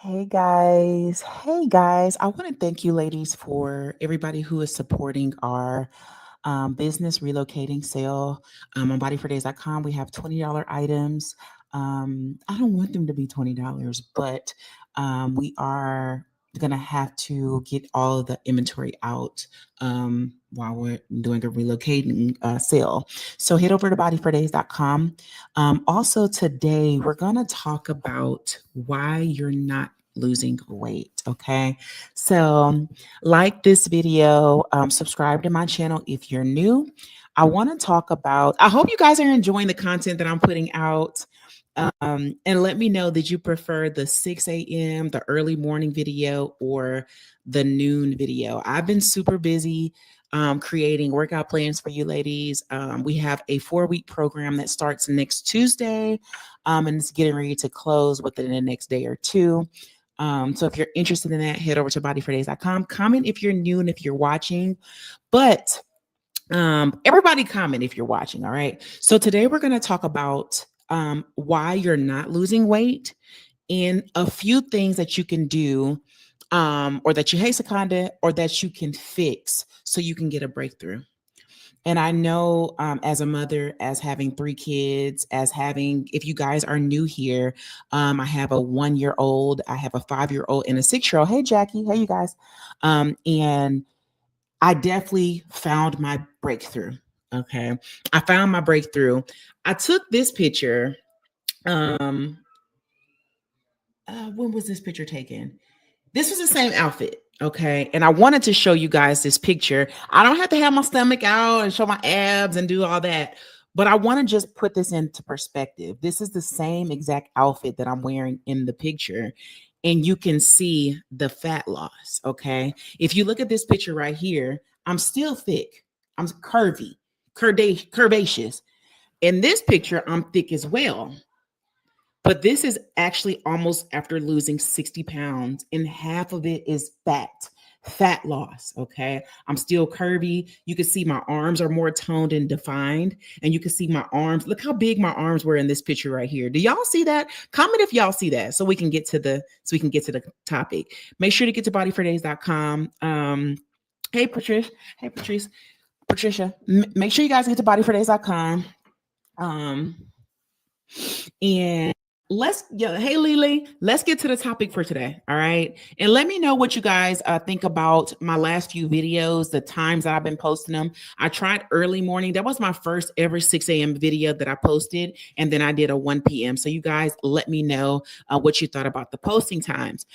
Hey guys. I want to thank you ladies for everybody who is supporting our business relocating sale on bodyfordays.com. We have $20 items. I don't want them to be $20, but we are going to have to get all of the inventory out while we're doing a relocating sale. So head over to bodyfordays.com. Also, today we're going to talk about why you're not losing weight. Okay. So, like this video, subscribe to my channel if you're new. I want to talk about, I hope you guys are enjoying the content that I'm putting out. And let me know that you prefer the 6 a.m., the early morning video, or the noon video. I've been super busy creating workout plans for you ladies. We have a 4-week program that starts next Tuesday, and it's getting ready to close within the next day or two. So if you're interested in that, head over to bodyfordays.com. Comment if you're new and if you're watching, but everybody comment if you're watching. All right. So today we're going to talk about why you're not losing weight and a few things that you can do or that you, hey, Secunda, or that you can fix so you can get a breakthrough. And I know as a mother, as having 3 kids, as having, if you guys are new here, I have a 1-year-old, I have a 5-year-old, and a 6-year-old. Hey, Jackie. Hey, you guys. And I definitely found my breakthrough. Okay. I found my breakthrough. I took this picture. When was this picture taken? This was the same outfit. Okay. And I wanted to show you guys this picture. I don't have to have my stomach out and show my abs and do all that, but I want to just put this into perspective. This is the same exact outfit that I'm wearing in the picture. And you can see the fat loss. Okay. If you look at this picture right here, I'm still thick. I'm curvy, curvaceous. In this picture, I'm thick as well. But this is actually almost after losing 60 pounds, and half of it is fat loss. Okay. I'm still curvy. You can see my arms are more toned and defined, and you can see my arms. Look how big my arms were in this picture right here. Do y'all see that? Comment if y'all see that so we can get to the topic. Make sure to get to bodyfordays.com. Hey, Patricia. Hey, Patricia. Make sure you guys get to bodyfordays.com. And hey Lily, let's get to the topic for today. All right. And let me know what you guys think about my last few videos, the times that I've been posting them. I tried early morning. That was my first ever 6 a.m. video that I posted. And then I did a 1 p.m. So you guys let me know what you thought about the posting times.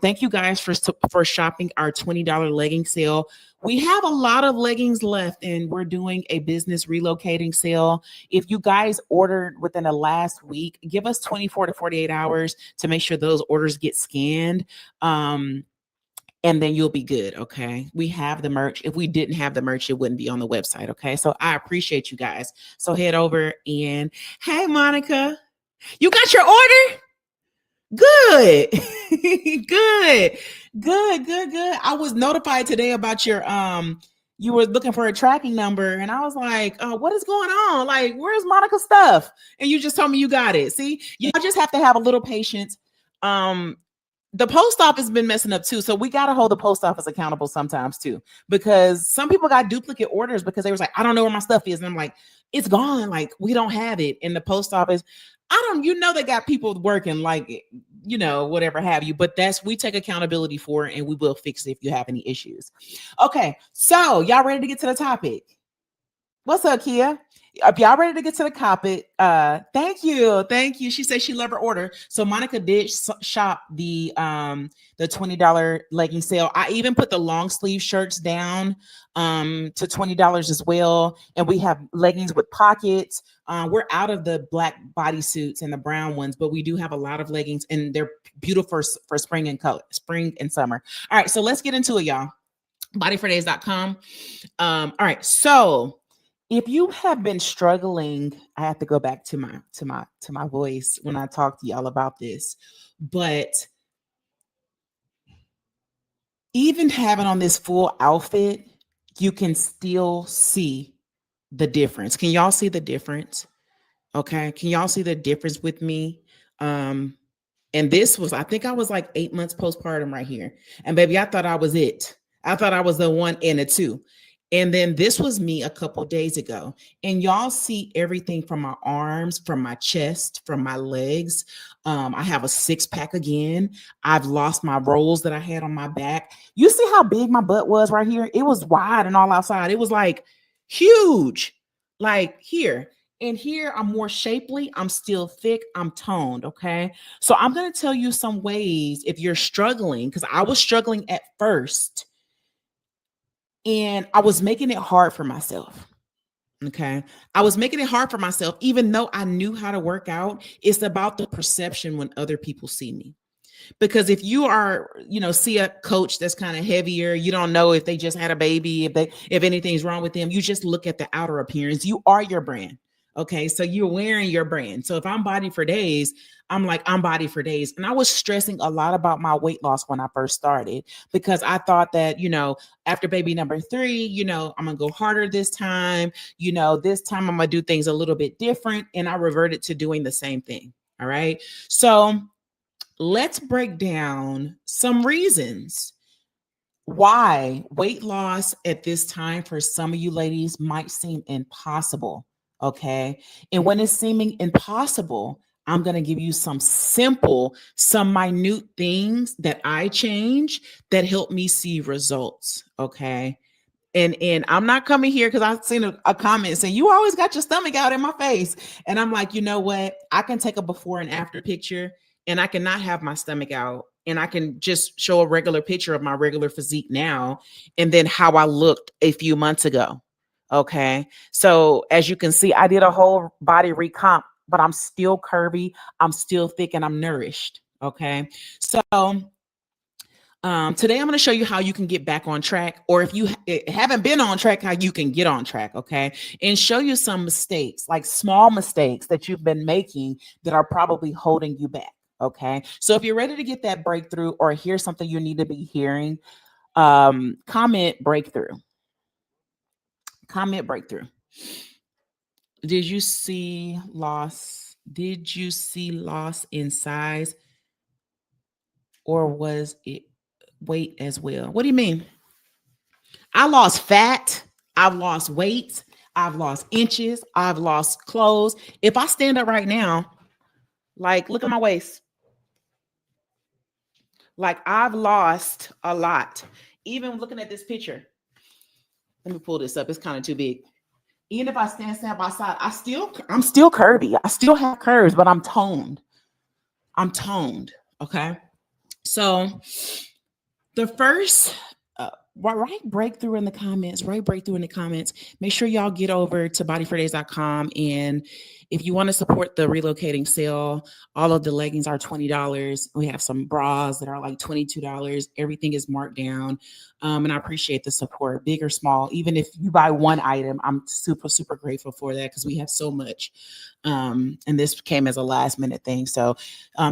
Thank you guys for shopping our $20 legging sale. We have a lot of leggings left, and we're doing a business relocating sale. If you guys ordered within the last week, give us 24 to 48 hours to make sure those orders get scanned. And then you'll be good. Okay. We have the merch. If we didn't have the merch, it wouldn't be on the website. Okay. So I appreciate you guys. So head over and hey, Monica, you got your order? Good. Good. I was notified today about your you were looking for a tracking number, and I was like, what is going on? Like, where's Monica's stuff? And you just told me you got it. See, you just have to have a little patience. The post office has been messing up too. So we got to hold the post office accountable sometimes too, because some people got duplicate orders because they was like, I don't know where my stuff is. And I'm like, it's gone. Like, we don't have it in the post office. They got people working like, whatever have you, but we take accountability for it, and we will fix it if you have any issues. Okay. So y'all ready to get to the topic? What's up, Kia? If y'all ready to get to the topic, thank you. She said she loved her order. So Monica did shop the $20 legging sale. I even put the long sleeve shirts down to $20 as well. And we have leggings with pockets. We're out of the black bodysuits and the brown ones, but we do have a lot of leggings, and they're beautiful for spring and summer. All right, so let's get into it, y'all. Bodyfordays.com. All right, so if you have been struggling, I have to go back to my voice when I talk to y'all about this, but even having on this full outfit, you can still see the difference. Can y'all see the difference? Okay. Can y'all see the difference with me? And this was, I think I was like 8 months postpartum right here. And baby, I thought I was it. I thought I was the one and a two. And then this was me a couple days ago. And y'all see everything from my arms, from my chest, from my legs. I have a six pack again. I've lost my rolls that I had on my back. You see how big my butt was right here? It was wide and all outside. It was like huge, like here. And here I'm more shapely. I'm still thick. I'm toned. Okay. So I'm going to tell you some ways if you're struggling, because I was struggling at first and I was making it hard for myself. Okay. I was making it hard for myself, even though I knew how to work out. It's about the perception when other people see me. Because if you are, see a coach that's kind of heavier, you don't know if they just had a baby, if anything's wrong with them. You just look at the outer appearance. You are your brand. Okay. So you're wearing your brand. So if I'm Body for Days, I'm like, I'm Body for Days. And I was stressing a lot about my weight loss when I first started, because I thought that, after baby number 3, I'm gonna go harder this time. This time I'm gonna do things a little bit different. And I reverted to doing the same thing. All right. So let's break down some reasons why weight loss at this time for some of you ladies might seem impossible. Okay. And when it's seeming impossible, I'm going to give you some simple, some minute things that I change that help me see results. Okay. And I'm not coming here because I've seen a comment saying, you always got your stomach out in my face. And I'm like, you know what? I can take a before and after picture and I cannot have my stomach out. And I can just show a regular picture of my regular physique now and then how I looked a few months ago. Okay. So as you can see, I did a whole body recomp, but I'm still curvy. I'm still thick and I'm nourished. Okay. So today I'm going to show you how you can get back on track, or if you haven't been on track, how you can get on track. Okay. And show you some mistakes, like small mistakes that you've been making that are probably holding you back. Okay. So if you're ready to get that breakthrough or hear something you need to be hearing, comment breakthrough. Comment breakthrough. Did you see loss? Did you see loss in size, or was it weight as well? What do you mean? I lost fat. I've lost weight. I've lost inches. I've lost clothes. If I stand up right now, like, look at my waist. Like, I've lost a lot. Even looking at this picture. Let me pull this up. It's kind of too big. Even if I stand side by side, I'm still curvy. I still have curves, but I'm toned. I'm toned. Okay. So the first write breakthrough in the comments. Write breakthrough in the comments. Make sure y'all get over to bodyfordays.com. And if you want to support the relocating sale, all of the leggings are $20. We have some bras that are like $22. Everything is marked down. And I appreciate the support, big or small. Even if you buy one item, I'm super, super grateful for that because we have so much. And this came as a last minute thing. So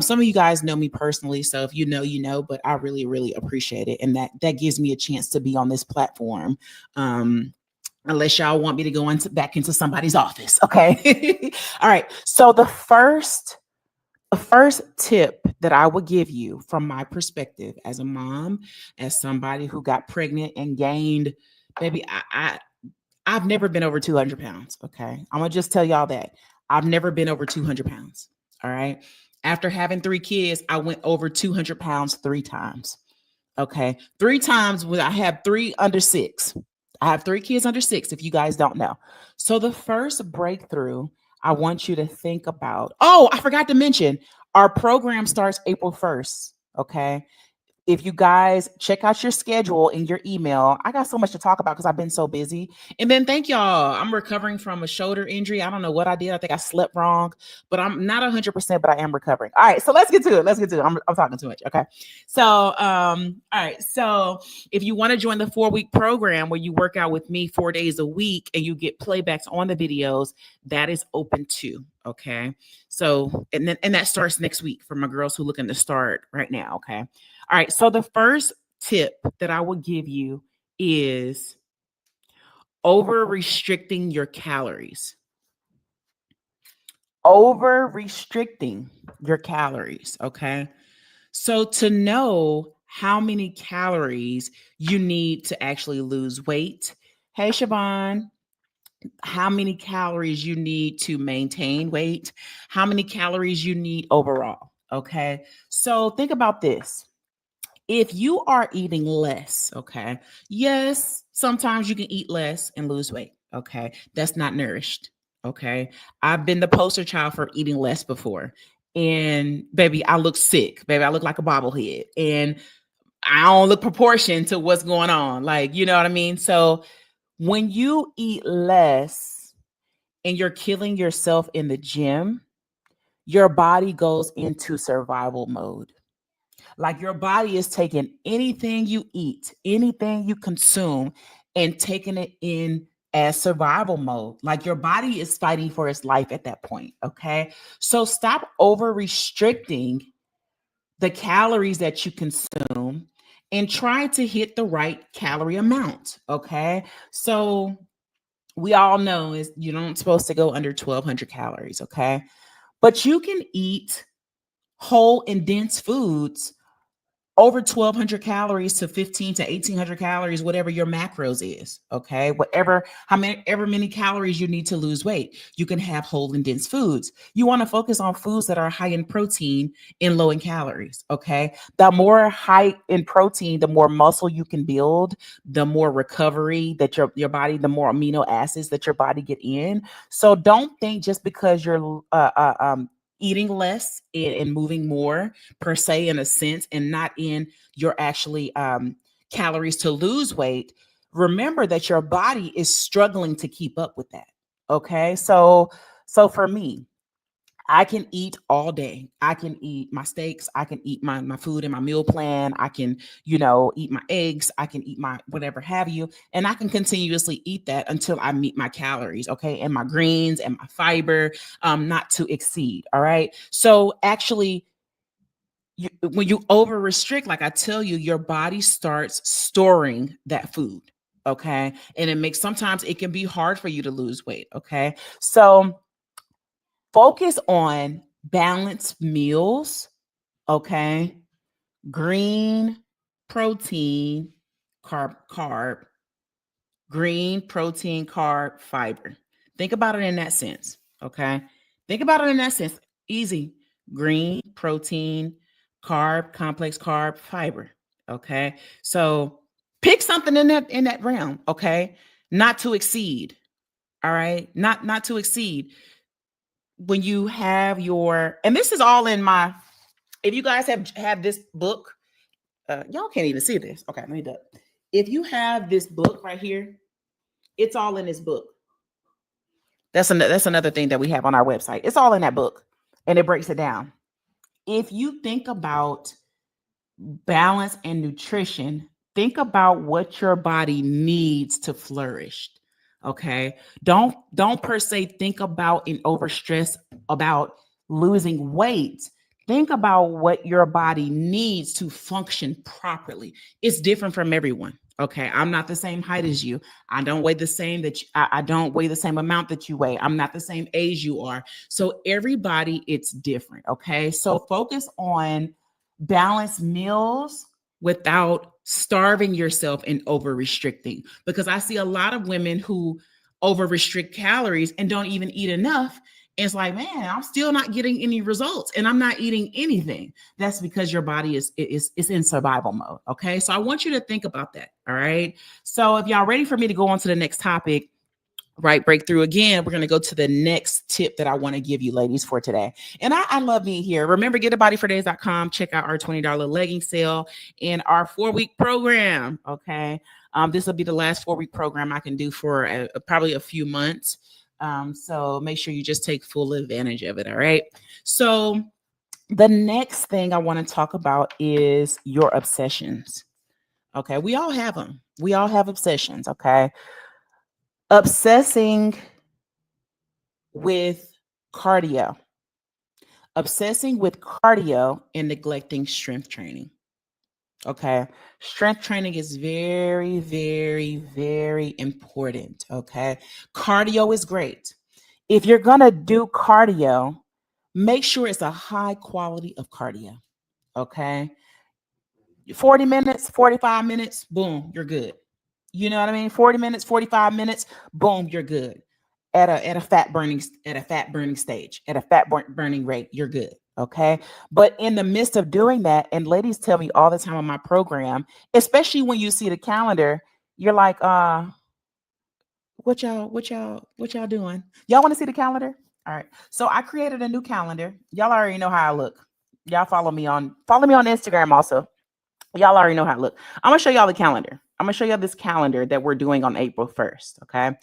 some of you guys know me personally. So if you know, you know, but I really, really appreciate it. And that gives me a chance to be on this platform. Unless y'all want me to go back into somebody's office. Okay. All right. So the first tip that I would give you from my perspective as a mom, as somebody who got pregnant and gained, baby, I've never been over 200 pounds. Okay. I'm going to just tell y'all that I've never been over 200 pounds. All right. After having 3 kids, I went over 200 pounds 3 times. Okay. 3 times when I had 3 under 6. I have 3 kids under 6, if you guys don't know. So the first breakthrough I want you to think about. Oh, I forgot to mention, our program starts April 1st. Okay. If you guys check out your schedule in your email, I got so much to talk about because I've been so busy. And then thank y'all. I'm recovering from a shoulder injury. I don't know what I did. I think I slept wrong, but I'm not 100%, but I am recovering. All right. So let's get to it. I'm talking too much. Okay. So, all right. So if you want to join the 4-week program where you work out with me 4 days a week and you get playbacks on the videos, that is open too. Okay. So, and that starts next week for my girls who are looking to start right now. Okay. All right. So the first tip that I will give you is over restricting your calories. over restricting your calories. Okay. So to know how many calories you need to actually lose weight. Hey, Siobhan, how many calories you need to maintain weight, how many calories you need overall. Okay. So think about this. If you are eating less, okay, yes, sometimes you can eat less and lose weight. Okay. That's not nourished. Okay. I've been the poster child for eating less before. And baby, I look sick. Baby, I look like a bobblehead. And I don't look proportioned to what's going on. Like, you know what I mean? So when you eat less, and you're killing yourself in the gym, your body goes into survival mode. Like your body is taking anything you eat, anything you consume, and taking it in as survival mode. Like your body is fighting for its life at that point. Okay. So stop over restricting the calories that you consume and try to hit the right calorie amount. Okay. So we all know is you don't supposed to go under 1200 calories, okay? But you can eat whole and dense foods over 1200 calories to 15 to 1800 calories, whatever your macros is. Okay. Whatever, how many, ever many calories you need to lose weight, you can have whole and dense foods. You want to focus on foods that are high in protein and low in calories. Okay. The more high in protein, the more muscle you can build, the more recovery that your body, the more amino acids that your body get in. So don't think just because you're eating less and moving more per se in a sense and not in your actually calories to lose weight, remember that your body is struggling to keep up with that. Okay. So for me, I can eat all day. I can eat my steaks. I can eat my food in my meal plan. I can, eat my eggs. I can eat my whatever have you. And I can continuously eat that until I meet my calories. Okay. And my greens and my fiber, not to exceed. All right. So actually, when you over restrict, like I tell you, your body starts storing that food. Okay. And it makes sometimes it can be hard for you to lose weight. Okay. So focus on balanced meals, okay? Green protein, carb, green protein, carb, fiber. Think about it in that sense, okay? Think about it in that sense. Easy. Green protein, carb, complex carb, fiber, okay? So pick something in that realm, okay? Not to exceed, all right? Not to exceed when you have your, and this is all in my, if you guys have this book, y'all can't even see this. Okay, let me do it. If you have this book right here, it's all in this book. That's another thing that we have on our website. It's all in that book, and it breaks it down. If you think about balance and nutrition, think about what your body needs to flourish. Okay. Don't per se think about and overstress about losing weight. Think about what your body needs to function properly. It's different from everyone. Okay. I'm not the same height as you. I don't weigh the same I don't weigh the same amount that you weigh. I'm not the same age you are. So everybody, it's different. Okay. So focus on balance meals without starving yourself and over restricting, because I see a lot of women who over restrict calories and don't even eat enough. And it's like, man, I'm still not getting any results and I'm not eating anything. That's because your body is in survival mode. Okay. So I want you to think about that. All right. So if y'all ready for me to go on to the next topic, right, breakthrough again, we're going to go to the next tip that I want to give you ladies for today. And I love being here. Remember, getabodyfordays.com. Check out our $20 legging sale and our 4-week program. Okay. This will be the last 4-week program I can do for probably a few months. So make sure you just take full advantage of it. All right. So the next thing I want to talk about is your obsessions. Okay. We all have them. We all have obsessions. Okay. Obsessing with cardio, obsessing with cardio and neglecting strength training. Okay. Strength training is very, very, very important. Okay. Cardio is great. If you're going to do cardio, make sure it's a high quality of cardio. Okay. 40 minutes, 45 minutes, boom, you're good. You know what I mean? 40 minutes, 45 minutes, boom, you're good. At a fat burning stage, at a burning rate, you're good. Okay. But in the midst of doing that, and ladies tell me all the time on my program, especially when you see the calendar, you're like, what y'all doing? Y'all want to see the calendar? All right. So I created a new calendar. Y'all already know how I look. Y'all follow me on Instagram also. Y'all already know how it look. I'm gonna show y'all the calendar. I'm gonna show y'all this calendar that we're doing on April 1st. Okay.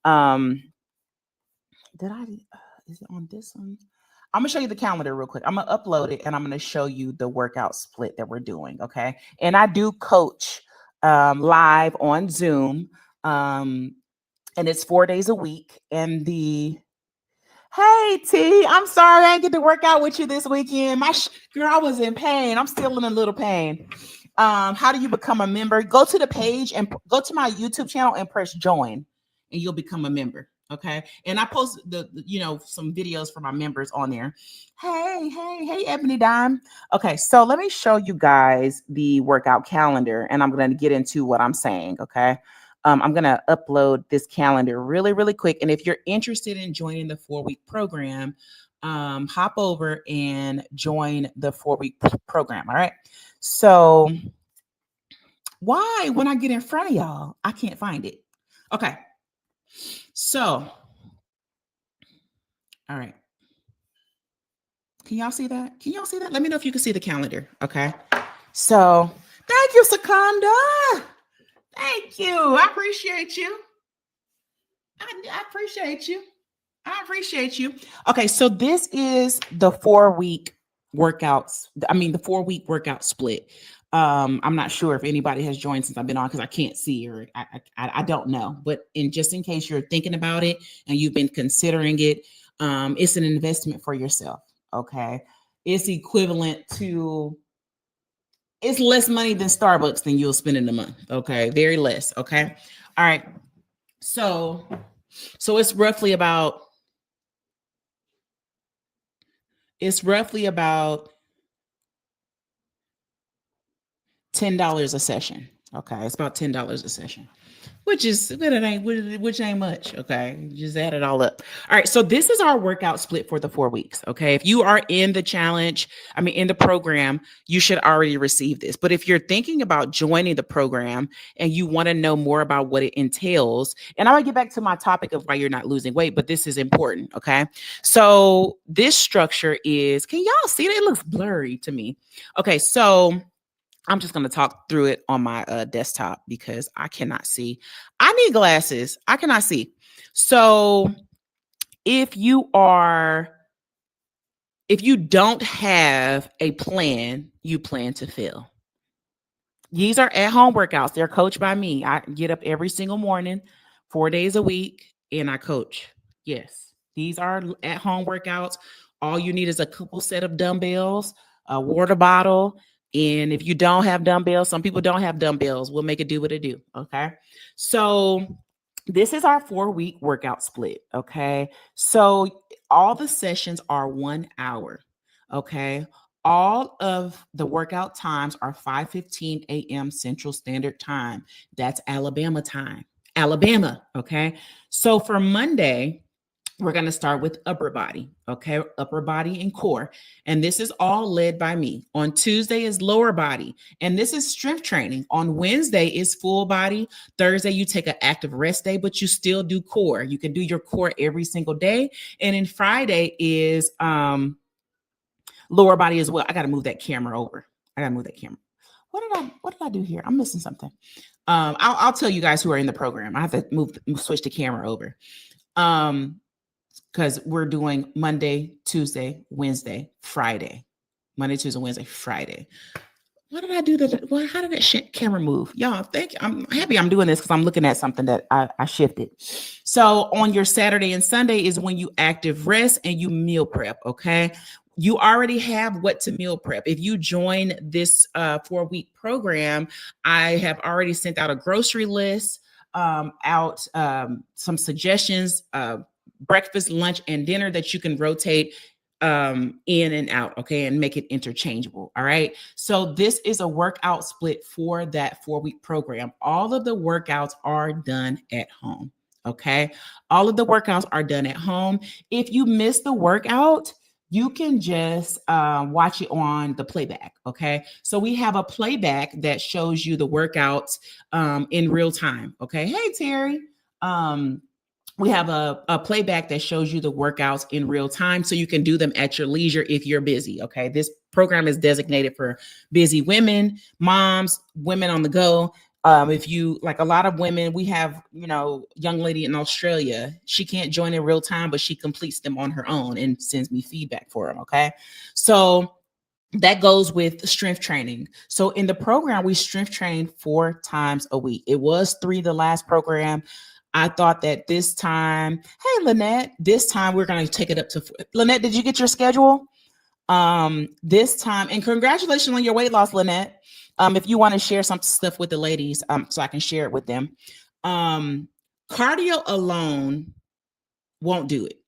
Um, did I? Is it on this one? I'm gonna show you the calendar real quick. I'm gonna upload it and I'm gonna show you the workout split that we're doing. Okay. And I do coach live on Zoom. Um, and it's 4 days a week. And the Hey T, I'm sorry I didn't get to work out with you this weekend. Girl, I was in pain. I'm still in a little pain. How do you become a member? Go to the page and go to my YouTube channel and press join, and you'll become a member. Okay. And I post some videos for my members on there. Hey, Ebony Dime. Okay, so let me show you guys the workout calendar, and I'm gonna get into what I'm saying. Okay. I'm going to upload this calendar really, really quick. And if you're interested in joining the 4-week program, hop over and join the 4-week program. All right. So why, when I get in front of y'all, I can't find it? Okay. So, all right. Can y'all see that? Can y'all see that? Let me know if you can see the calendar. Okay. So thank you, Sakanda. Thank you. I appreciate you. I appreciate you. I appreciate you. Okay, so this is the 4-week workouts. The 4-week workout split. I'm not sure if anybody has joined since I've been on because I can't see, or I don't know. But just in case you're thinking about it and you've been considering it, it's an investment for yourself. Okay, it's equivalent to. It's less money than Starbucks than you'll spend in a month. Okay, very less. Okay, all right. So it's roughly about $10 a session. Okay, it's about $10 a session, which ain't much. Okay, just add it all up. All right, so this is our workout split for the 4 weeks. Okay, if you are in the challenge, in the program, you should already receive this. But if you're thinking about joining the program and you want to know more about what it entails, and I'm gonna get back to my topic of why you're not losing weight, but this is important. Okay, so this structure is. Can y'all see it? It looks blurry to me. Okay, so I'm just going to talk through it on my desktop because I cannot see. I need glasses. I cannot see. So if you don't have a plan, you plan to fail. These are at-home workouts. They're coached by me. I get up every single morning, 4 days a week, and I coach. Yes, these are at-home workouts. All you need is a couple set of dumbbells, a water bottle, and if you don't have dumbbells, some people don't have dumbbells. We'll make it do what it do. Okay, so this is our 4-week workout split. Okay, so all the sessions are 1 hour. Okay, all of the workout times are 5:15 a.m. Central Standard Time. That's Alabama time. Alabama. Okay. So for Monday, we're going to start with upper body. Okay. Upper body and core. And this is all led by me. On Tuesday is lower body. And this is strength training. On Wednesday is full body. Thursday, you take an active rest day, but you still do core. You can do your core every single day. And then Friday is, lower body as well. I got to move that camera over. What did I do here? I'm missing something. I'll tell you guys who are in the program. I have to switch the camera over. Because we're doing Monday, Tuesday, Wednesday, Friday. Monday, Tuesday, Wednesday, Friday. What did I do? How did that camera move? Y'all, I'm happy I'm doing this because I'm looking at something that I shifted. So on your Saturday and Sunday is when you active rest and you meal prep. Okay. You already have what to meal prep. If you join this 4-week program, I have already sent out a grocery list, some suggestions, breakfast, lunch, and dinner that you can rotate in and out, okay, and make it interchangeable. All right. So this is a workout split for that 4-week program. All of the workouts are done at home. Okay. All of the workouts are done at home. If you miss the workout, you can just watch it on the playback. Okay. So we have a playback that shows you the workouts in real time. Okay. Hey, Terry. We have a playback that shows you the workouts in real time so you can do them at your leisure if you're busy. Okay. This program is designated for busy women, moms, women on the go. If you like a lot of women, we have, young lady in Australia, she can't join in real time, but she completes them on her own and sends me feedback for them. Okay. So that goes with strength training. So in the program, we strength train 4 times a week. It was 3 the last program. I thought that this time, hey, Lynette, this time we're going to take it up to 4. Lynette, did you get your schedule? This time, and congratulations on your weight loss, Lynette. If you want to share some stuff with the ladies, so I can share it with them. Cardio alone won't do it.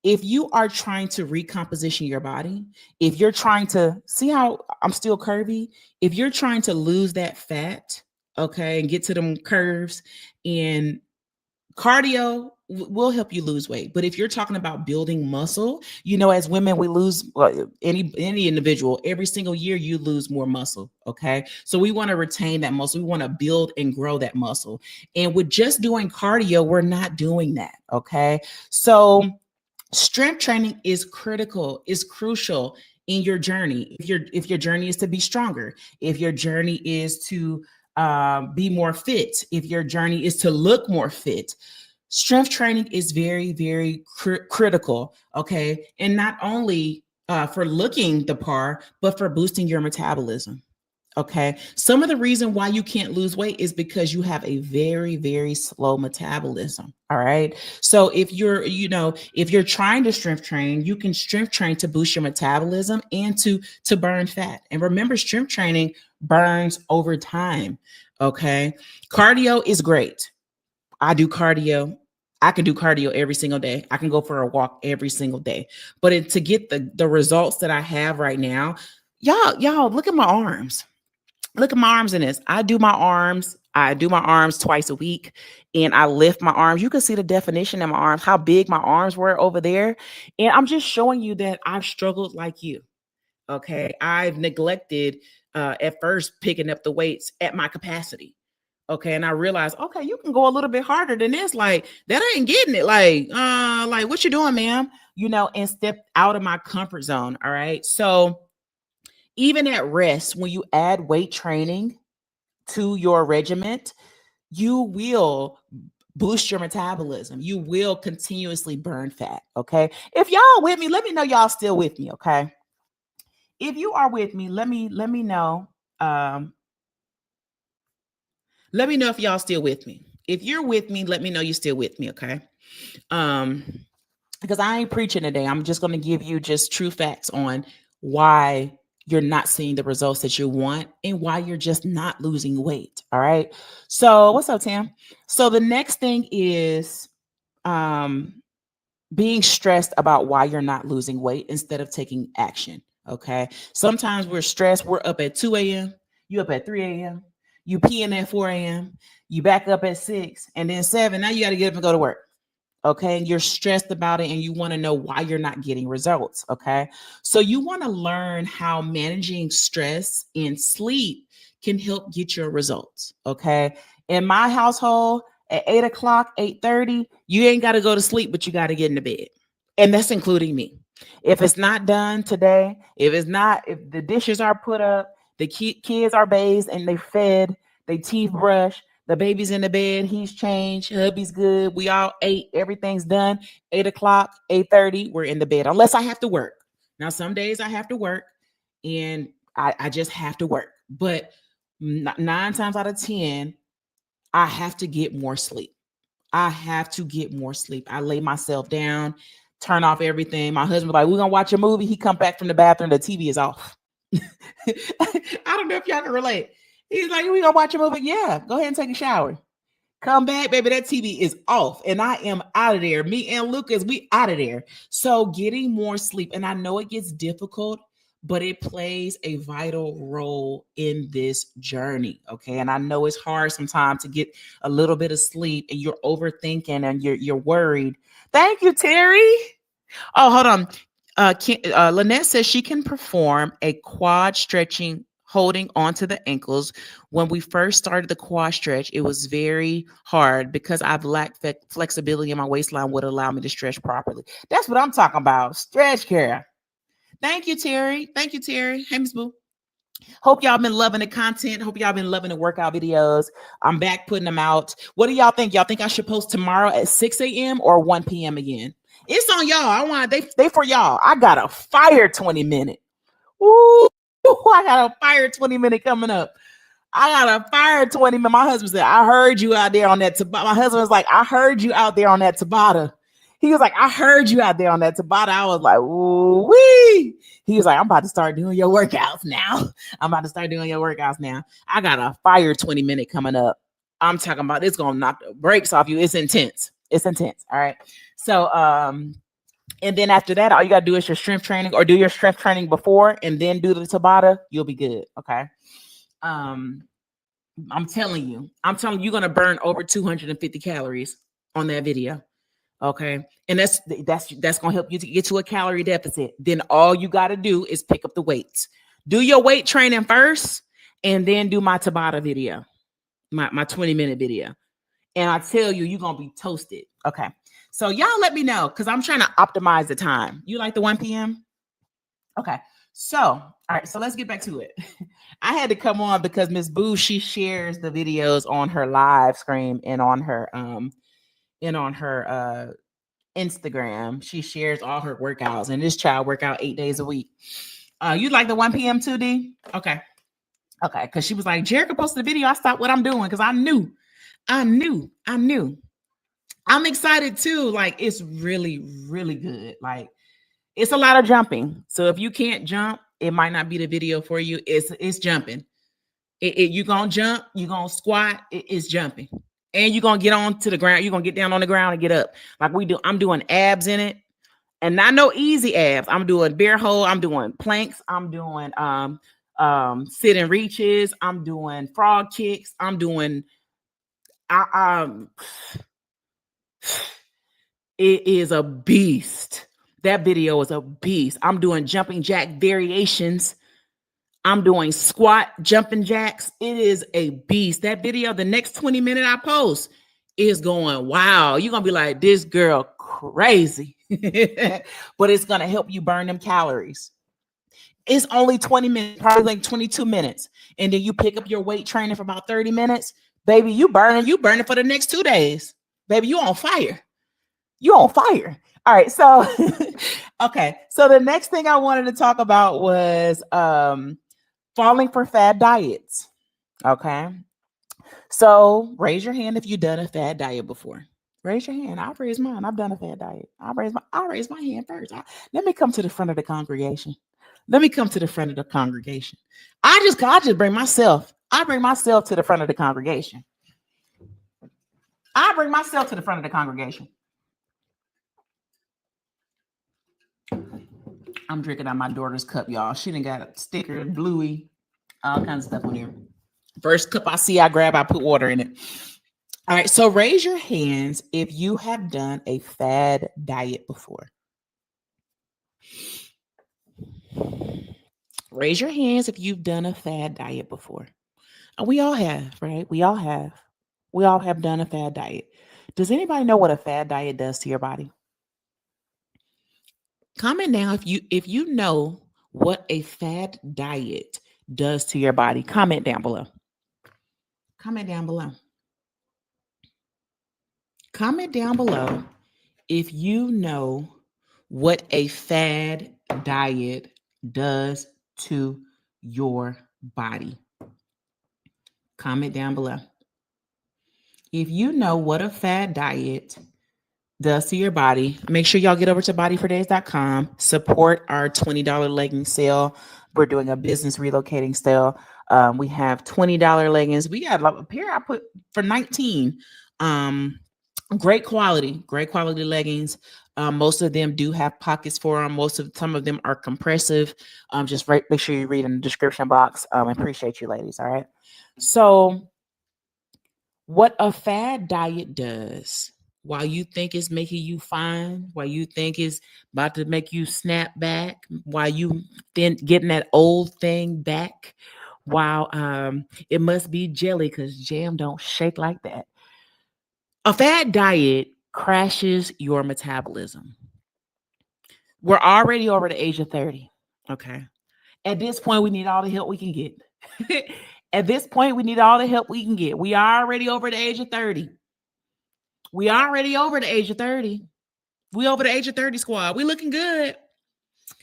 If you are trying to recomposition your body, if you're trying to see how I'm still curvy, if you're trying to lose that fat, okay, and get to them curves, and cardio will help you lose weight. But if you're talking about building muscle, as women, we lose any individual every single year, you lose more muscle. Okay. So we want to retain that muscle. We want to build and grow that muscle. And with just doing cardio, we're not doing that. Okay. So strength training is critical, is crucial in your journey. If your journey is to be stronger, if your journey is to be more fit, if your journey is to look more fit, strength training is very, very critical. Okay, and not only for looking the part, but for boosting your metabolism. Okay. Some of the reason why you can't lose weight is because you have a very, very slow metabolism. All right. So if you're trying to strength train, you can strength train to boost your metabolism and to burn fat. And remember, strength training burns over time. Okay. Cardio is great. I do cardio. I can do cardio every single day. I can go for a walk every single day. But to get the results that I have right now, y'all look at my arms. Look at my arms in this. I do my arms twice a week, and I lift my arms. You can see the definition in my arms, how big my arms were over there. And I'm just showing you that I've struggled like you. Okay. I've neglected at first picking up the weights at my capacity. Okay. And I realized, okay, you can go a little bit harder than this. Like, that ain't getting it. Like what you doing, ma'am? And step out of my comfort zone. All right. So even at rest, when you add weight training to your regiment, you will boost your metabolism. You will continuously burn fat. Okay. If y'all with me, let me know y'all still with me. Okay. If you are with me, let me know. Let me know if y'all still with me. If you're with me, let me know you're still with me. Okay. Because I ain't preaching today. I'm just going to give you just true facts on why you're not seeing the results that you want and why you're just not losing weight. All right. So what's up, Tam? So the next thing is being stressed about why you're not losing weight instead of taking action. Okay. Sometimes we're stressed. We're up at 2 a.m. You up at 3 a.m. You peeing at 4 a.m. You back up at 6 and then 7. Now you got to get up and go to work. Okay. And you're stressed about it and you want to know why you're not getting results. Okay. So you want to learn how managing stress and sleep can help get your results. Okay. In my household at 8 o'clock, 8:30, you ain't got to go to sleep, but you got to get into bed. And that's including me. If it's not done today, if the dishes are put up, the kids are bathed and they fed, they teeth brushed, the baby's in the bed, he's changed, hubby's good, we all ate, everything's done. 8 o'clock, 8:30, we're in the bed, unless I have to work. Now, some days I have to work and I just have to work. But 9 times out of 10, I have to get more sleep. I have to get more sleep. I lay myself down, turn off everything. My husband's like, we're going to watch a movie. He come back from the bathroom, the TV is off. I don't know if y'all can relate. He's like, we going to watch a movie? Yeah, go ahead and take a shower. Come back, baby. That TV is off and I am out of there. Me and Lucas, we out of there. So getting more sleep, and I know it gets difficult, but it plays a vital role in this journey. Okay. And I know it's hard sometimes to get a little bit of sleep and you're overthinking and you're worried. Thank you, Terry. Oh, hold on. Lynette says she can perform a quad stretching holding onto the ankles. When we first started the quad stretch, it was very hard because I've lacked flexibility in my waistline would allow me to stretch properly. That's what I'm talking about. Stretch care. Thank you, Terry. Thank you, Terry. Hey, Miss Boo. Hope y'all been loving the content. Hope y'all been loving the workout videos. I'm back putting them out. What do y'all think? Y'all think I should post tomorrow at 6 a.m. or 1 p.m. again? It's on y'all. I want they for y'all. I got a fire 20-minute. Ooh, I got a fire 20-minute coming up. I got a fire 20-minute. My husband said, I heard you out there on that Tabata. My husband was like, I heard you out there on that Tabata. He was like, I heard you out there on that Tabata. I was like, ooh wee. He was like, I'm about to start doing your workouts now. I got a fire 20-minute coming up. I'm talking about it's gonna knock the brakes off you. It's intense. It's intense. All right. So and then after that, all you gotta do is your strength training or do your strength training before and then do the Tabata. You'll be good. Okay. I'm telling you, you're gonna burn over 250 calories on that video. Okay. And that's gonna help you to get to a calorie deficit. Then all you gotta do is pick up the weights. Do your weight training first and then do my Tabata video, my 20-minute video. And I tell you, you're gonna be toasted. Okay. So y'all let me know because I'm trying to optimize the time. You like the 1 p.m.? Okay. So, all right. So let's get back to it. I had to come on because Miss Boo, she shares the videos on her live stream and on her Instagram. She shares all her workouts, and this child work out 8 days a week. You like the 1 p.m. 2D? Okay. Because she was like, Jerica posted a video. I stopped what I'm doing because I knew. I'm excited too. Like, it's really, really good. Like, it's a lot of jumping. So if you can't jump, it might not be the video for you. It's jumping. You're going to jump. You're going to squat. It's jumping. And you're going to get on to the ground. You're going to get down on the ground and get up. Like we do. I'm doing abs in it. And not no easy abs. I'm doing bear hold. I'm doing planks. I'm doing sit and reaches. I'm doing frog kicks. I'm doing it is a beast. That video is a beast. I'm doing jumping jack variations. I'm doing squat jumping jacks. It is a beast. That video, the next 20-minute I post is going, wow. You're going to be like, this girl crazy. But it's going to help you burn them calories. It's only 20 minutes, probably like 22 minutes. And then you pick up your weight training for about 30 minutes. Baby, you burning for the next 2 days. Baby, you on fire. All right. So, okay. So the next thing I wanted to talk about was falling for fad diets. Okay. So raise your hand if you've done a fad diet before. Raise your hand. I'll raise mine. I've done a fad diet. I'll raise my hand first. Let me come to the front of the congregation. I just bring myself. I bring myself to the front of the congregation. I'm drinking out my daughter's cup, y'all. She done got a sticker, bluey, all kinds of stuff on here. First cup I see, I grab, I put water in it. All right, so raise your hands if you have done a fad diet before. Raise your hands if you've done a fad diet before. We all have, right? We all have done a fad diet. Does anybody know what a fad diet does to your body? Comment down if you know what a fad diet does to your body. Comment down below. Comment down below if you know what a fad diet does to your body. Comment down below. If you know what a fad diet does to your body, make sure y'all get over to bodyfordays.com. Support our $20 legging sale. We're doing a business relocating sale. We have $20 leggings. We got a pair I put for $19 Um, great quality leggings. Most of them do have pockets for them. Some of them are compressive. Just make sure you read in the description box. I appreciate you, ladies. All right. So, what a fad diet does, while you think it's making you fine, while you think it's about to make you snap back, while you then getting that old thing back, while it must be jelly because jam don't shake like that. A fad diet crashes your metabolism. We're already over the age of 30. Okay. At this point, we need all the help we can get. At this point, we need all the help we can get. We are already over the age of 30. We already over the age of 30. We over the age of 30 squad. We looking good.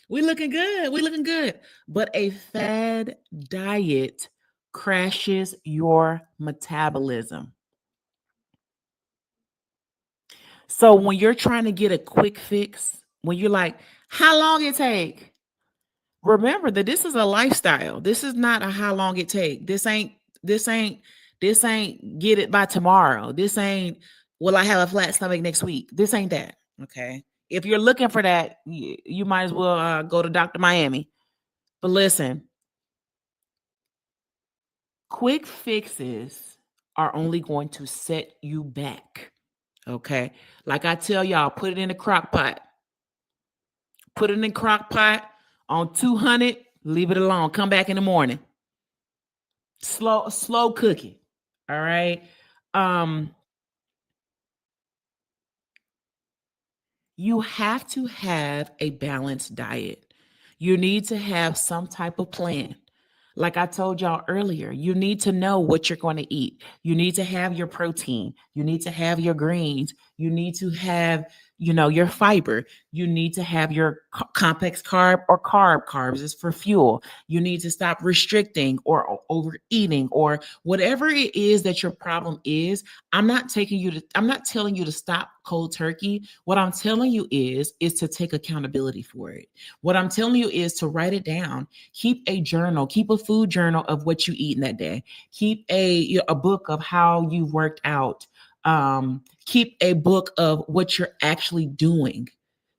We looking good. We looking good. But a fad diet crashes your metabolism. So when you're trying to get a quick fix, when you're like, how long it take? Remember that this is a lifestyle. This is not a how long it take. This ain't this ain't get it by tomorrow. This ain't will I have a flat stomach next week. This ain't that. Okay. If you're looking for that, you might as well go to Dr. Miami. But listen, quick fixes are only going to set you back. Okay. Like I tell y'all, put it in the crock pot. Put it in the crock pot on 200, leave it alone. Come back in the morning. Slow cooking. All right. Um, you have to have a balanced diet. You need to have some type of plan. Like I told y'all earlier, you need to know what you're going to eat. You need to have your protein. You need to have your greens. You need to have, your fiber. You need to have your complex carb or carbs is for fuel. You need to stop restricting or overeating or whatever it is that your problem is. I'm not telling you to stop cold turkey. What I'm telling you is to take accountability for it. What I'm telling you is to write it down. Keep a journal, keep a food journal of what you eat in that day. Keep a book of how you worked out. Keep a book of what you're actually doing.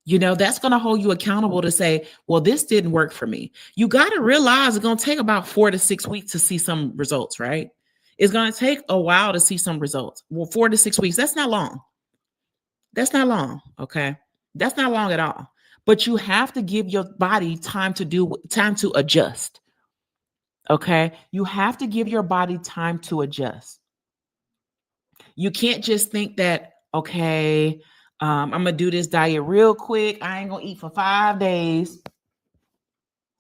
That's going to hold you accountable to say, well, this didn't work for me. You got to realize it's going to take about 4 to 6 weeks to see some results, right? It's going to take a while to see some results. Well, 4 to 6 weeks, that's not long. That's not long. Okay. That's not long at all. But you have to give your body time to adjust. Okay. You have to give your body time to adjust. You can't just think that, okay, I'm going to do this diet real quick. I ain't going to eat for 5 days.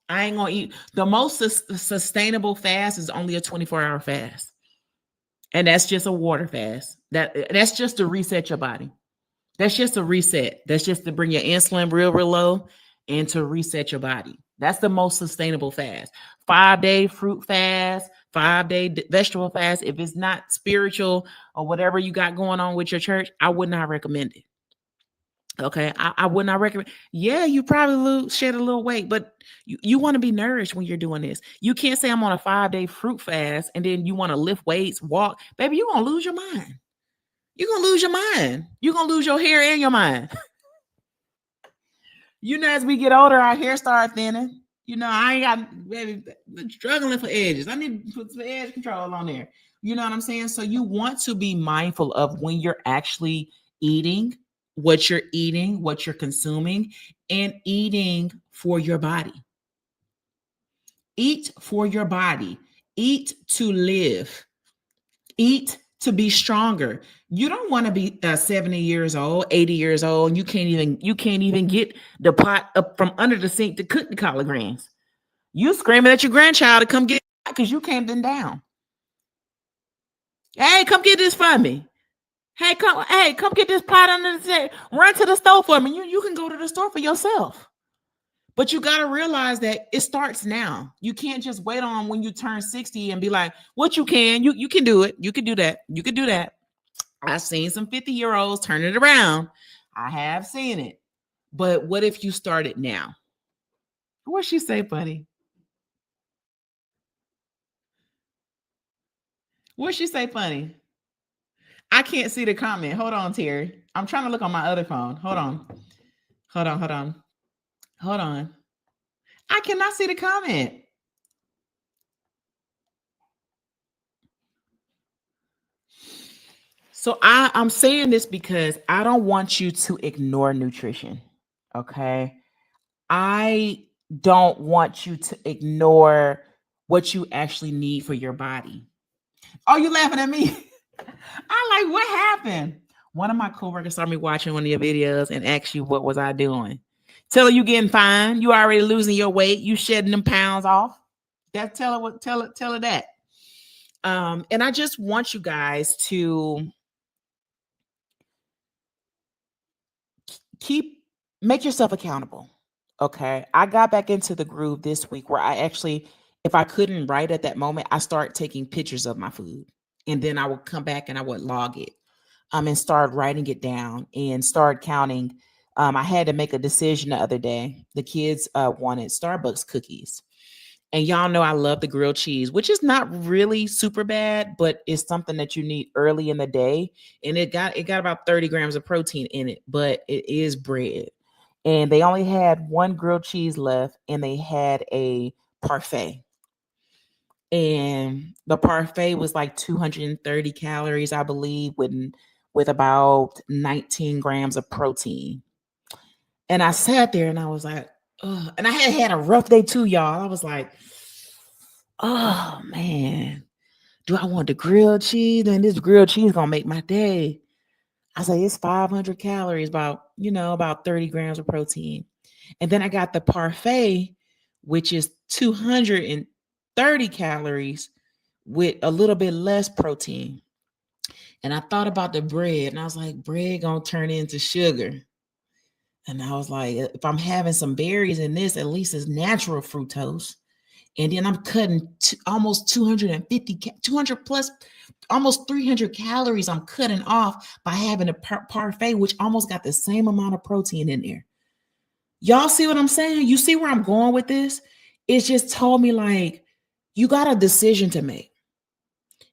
I ain't going to eat. The most sustainable fast is only a 24-hour fast. And that's just a water fast. That's just to reset your body. That's just a reset. That's just to bring your insulin real, real low and to reset your body. That's the most sustainable fast. 5-day fruit fast, 5-day vegetable fast. If it's not spiritual or whatever you got going on with your church, I would not recommend it. Okay. I would not recommend. Yeah, you probably shed a little weight, but you want to be nourished when you're doing this. You can't say I'm on a 5-day fruit fast and then you want to lift weights, walk. Baby, you're going to lose your mind. You're going to lose your mind. You're going to lose your hair and your mind. As we get older, our hair start thinning. I ain't got baby struggling for edges. I need to put some edge control on there. You know what I'm saying? So you want to be mindful of when you're actually eating, what you're consuming, and eating for your body. Eat for your body. Eat to live. Eat to be stronger. You don't want to be 70 years old, 80 years old, and you can't even get the pot up from under the sink to cook the collard greens. You screaming at your grandchild to come get it because you can't bend down. Hey, come get this for me. Hey, come get this pot under the sink. Run to the store for me. You can go to the store for yourself. But you got to realize that it starts now. You can't just wait on when you turn 60 and be like, what you can. You can do it. You can do that. You can do that. I've seen some 50-year-olds turn it around. I have seen it. But what if you started now? What'd she say, buddy? What'd she say, funny? I can't see the comment. Hold on, Terry. I'm trying to look on my other phone. Hold on. Hold on. Hold on. Hold on. I cannot see the comment. So I'm saying this because I don't want you to ignore nutrition. Okay. I don't want you to ignore what you actually need for your body. Oh, you laughing at me? I like, what happened? One of my coworkers saw me watching one of your videos and asked you what was I doing. Tell her you getting fine. You already losing your weight. You shedding them pounds off. That tell her that. And I just want you guys to keep make yourself accountable. Okay. I got back into the groove this week where I actually, if I couldn't write at that moment, I start taking pictures of my food. And then I would come back and I would log it. And start writing it down and start counting. I had to make a decision the other day. The kids wanted Starbucks cookies. And y'all know I love the grilled cheese, which is not really super bad, but it's something that you need early in the day. And it got about 30 grams of protein in it, but it is bread. And they only had one grilled cheese left, and they had a parfait. And the parfait was like 230 calories, I believe, with about 19 grams of protein. And I sat there and I was like, ugh. And I had a rough day too, y'all. I was like, oh man, do I want the grilled cheese? And this grilled cheese gonna make my day. I say it's 500 calories, about 30 grams of protein. And then I got the parfait, which is 230 calories with a little bit less protein. And I thought about the bread and I was like, bread gonna turn into sugar. And I was like, if I'm having some berries in this, at least it's natural fructose. And then I'm cutting almost 250, 200 plus, almost 300 calories I'm cutting off by having a parfait, which almost got the same amount of protein in there. Y'all see what I'm saying? You see where I'm going with this? It's just told me like, you got a decision to make.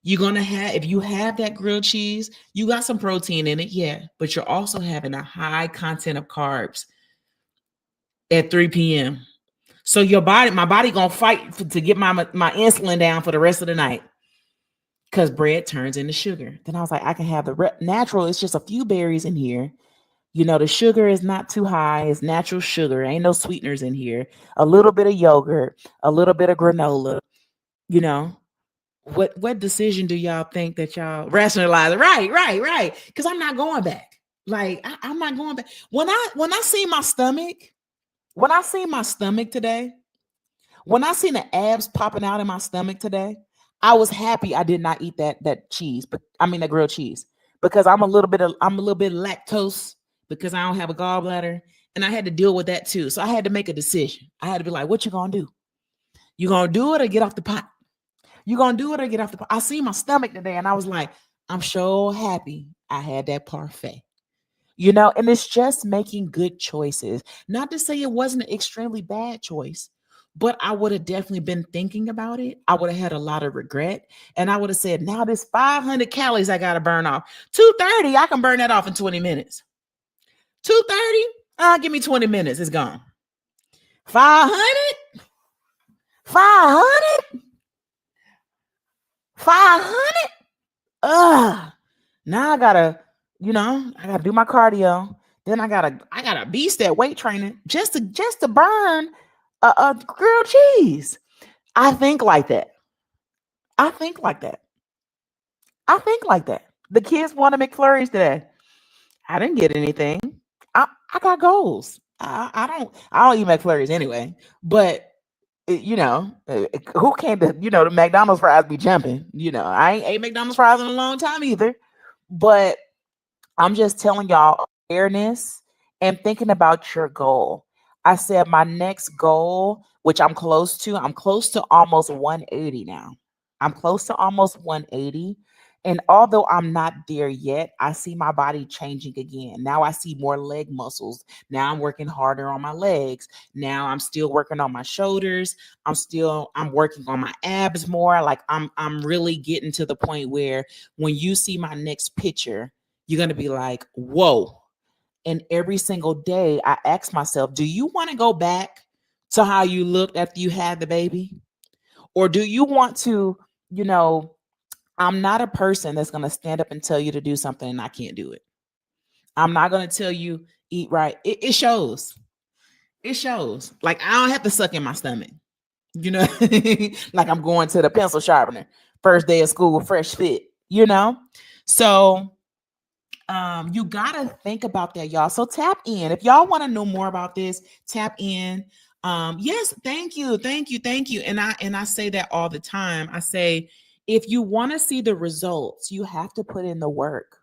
You're going to have, if you have that grilled cheese, you got some protein in it, yeah, but you're also having a high content of carbs at 3 p.m. So my body going to fight to get my insulin down for the rest of the night because bread turns into sugar. Then I was like, I can have the natural. It's just a few berries in here. The sugar is not too high. It's natural sugar. Ain't no sweeteners in here. A little bit of yogurt, a little bit of granola, you know. What decision do y'all think that y'all rationalize? Right. Because I'm not going back. Like I'm not going back. When I see my stomach, today, when I seen the abs popping out in my stomach today, I was happy I did not eat that cheese, but I mean that grilled cheese, because I'm a little bit lactose because I don't have a gallbladder, and I had to deal with that too. So I had to make a decision. I had to be like, what you gonna do? You gonna do it or get off the pot? You gonna do it or get off the pot? I seen my stomach today and I was like, I'm so happy I had that parfait. And it's just making good choices. Not to say it wasn't an extremely bad choice, but I would have definitely been thinking about it. I would have had a lot of regret. And I would have said, now this 500 calories I got to burn off. 230, I can burn that off in 20 minutes. 230, give me 20 minutes. It's gone. 500? 500? 500? Now I gotta do my cardio. Then I gotta beast that weight training just to burn a grilled cheese. I think like that. I think like that. I think like that. The kids want to McFlurries today. I didn't get anything. I got goals. I don't eat McFlurries anyway. But who came to the McDonald's fries be jumping? I ain't ate McDonald's fries in a long time either. But I'm just telling y'all awareness and thinking about your goal. I said my next goal, which I'm close to almost 180 now. I'm close to almost 180. And although I'm not there yet, I see my body changing again. Now I see more leg muscles. Now I'm working harder on my legs. Now I'm still working on my shoulders. I'm working on my abs more. Like I'm really getting to the point where when you see my next picture, you're going to be like, "Whoa." And every single day I ask myself, "Do you want to go back to how you looked after you had the baby? Or do you want to, you know, I'm not a person that's going to stand up and tell you to do something and I can't do it. I'm not going to tell you eat right. It shows. It shows. Like I don't have to suck in my stomach. You know, like I'm going to the pencil sharpener. First day of school, fresh fit, you know? So you gotta think about that, y'all. So tap in. If y'all want to know more about this, tap in. Yes, thank you. And I say that all the time. I say, if you want to see the results, you have to put in the work.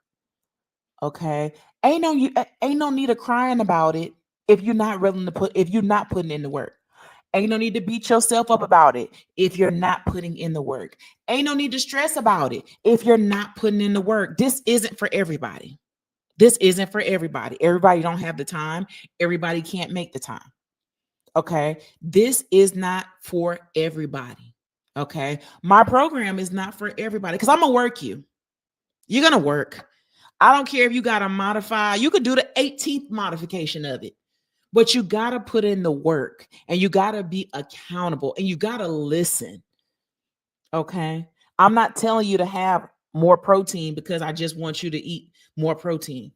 Okay. Ain't no need of crying about it if you're not willing to if you're not putting in the work. Ain't no need to beat yourself up about it if you're not putting in the work. Ain't no need to stress about it if you're not putting in the work. This isn't for everybody. This isn't for everybody. Everybody don't have the time. Everybody can't make the time. Okay. This is not for everybody. Okay. My program is not for everybody because I'm going to work you. You're going to work. I don't care if you got to modify. You could do the 18th modification of it, but you got to put in the work and you got to be accountable and you got to listen. Okay. I'm not telling you to have more protein because I just want you to eat more protein.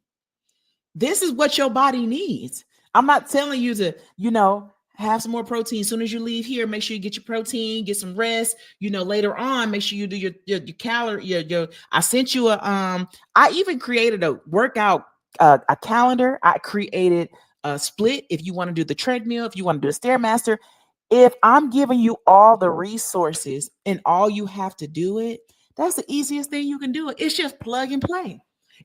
This is what your body needs. I'm not telling you to, have some more protein. As soon as you leave here, make sure you get your protein, get some rest. Later on, make sure you do your calorie. I sent you I even created a workout, a calendar. I created a split. If you want to do the treadmill, if you want to do a stairmaster, if I'm giving you all the resources and all you have to do it, that's the easiest thing you can do. It's just plug and play.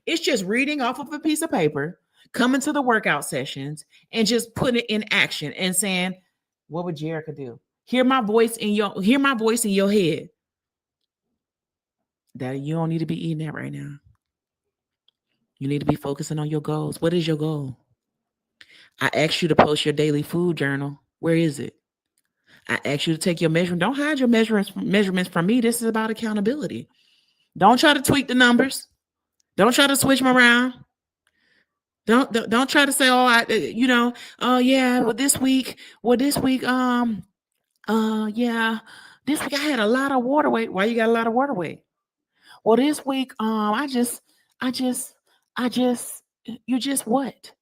It's just reading off of a piece of paper, coming to the workout sessions, and just putting it in action and saying, "What would Jerica do?" Hear my voice in your head. That you don't need to be eating that right now. You need to be focusing on your goals. What is your goal? I asked you to post your daily food journal. Where is it? I asked you to take your measurement. Don't hide your measurements from me. This is about accountability. Don't try to tweak the numbers. Don't try to switch them around. Don't try to say, oh yeah, yeah, this week I had a lot of water weight. Why you got a lot of water weight? Well, this week, I just, I just, you just what?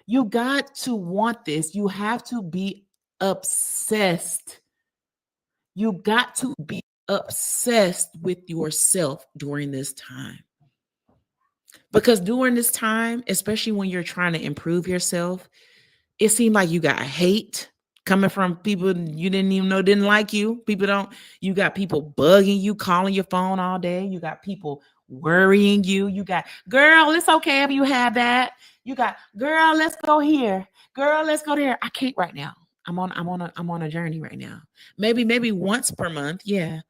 You got to want this. You have to be obsessed. You got to be obsessed with yourself during this time. Because during this time, especially when you're trying to improve yourself, it seemed like you got hate coming from people you didn't even know didn't like you. You got people bugging you, calling your phone all day. You got people worrying you. You got, girl, it's okay if you have that. You got, girl, let's go here. Girl, let's go there. I can't right now. I'm on a journey right now. Maybe once per month, yeah.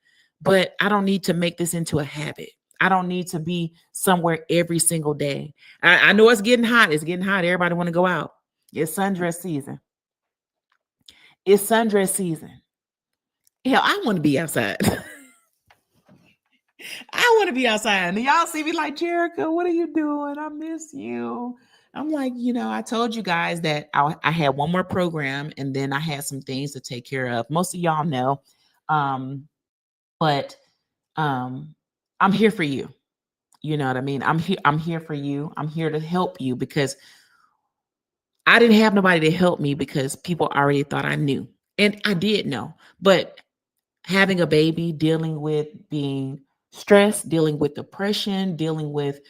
But I don't need to make this into a habit. I don't need to be somewhere every single day. I know it's getting hot. It's getting hot. Everybody want to go out. It's sundress season. It's sundress season. Hell, I want to be outside. I want to be outside. And y'all see me like, Jerica, what are you doing? I miss you. I'm like, I told you guys that I had one more program and then I had some things to take care of. Most of y'all know. But I'm here for you. You know what I mean? I'm here for you. I'm here to help you because I didn't have nobody to help me because people already thought I knew. And I did know. But having a baby, dealing with being stressed, dealing with depression, dealing with,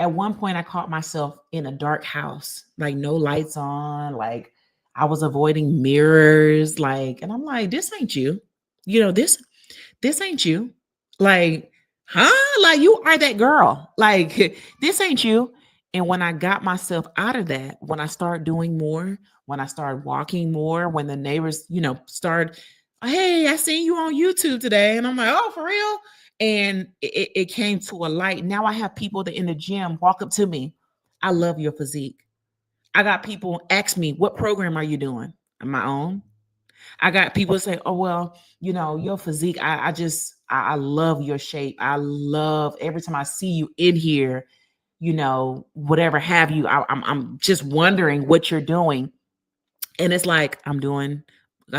at one point I caught myself in a dark house, like no lights on, like I was avoiding mirrors, and I'm like, this ain't you. This ain't you. Like, huh? Like you are that girl. Like this ain't you. And when I got myself out of that, when I started doing more, when I started walking more, when the neighbors, started, hey, I seen you on YouTube today. And I'm like, oh, for real? And it came to a light. Now I have people that in the gym walk up to me. I love your physique. I got people ask me, what program are you doing? My own. I got people say, oh, well, your physique, I love your shape. I love every time I see you in here, whatever have you. I'm just wondering what you're doing. And it's like, I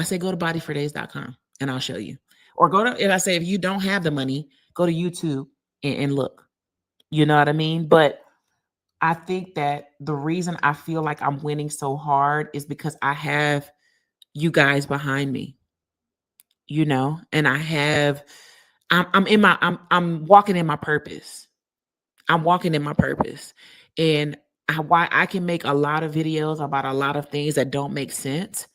say, go to bodyfordays.com and I'll show you. Or if you don't have the money, go to YouTube and look. You know what I mean? But I think that the reason I feel like I'm winning so hard is because I have you guys behind me, and I'm walking in my purpose. I'm walking in my purpose. And why I can make a lot of videos about a lot of things that don't make sense.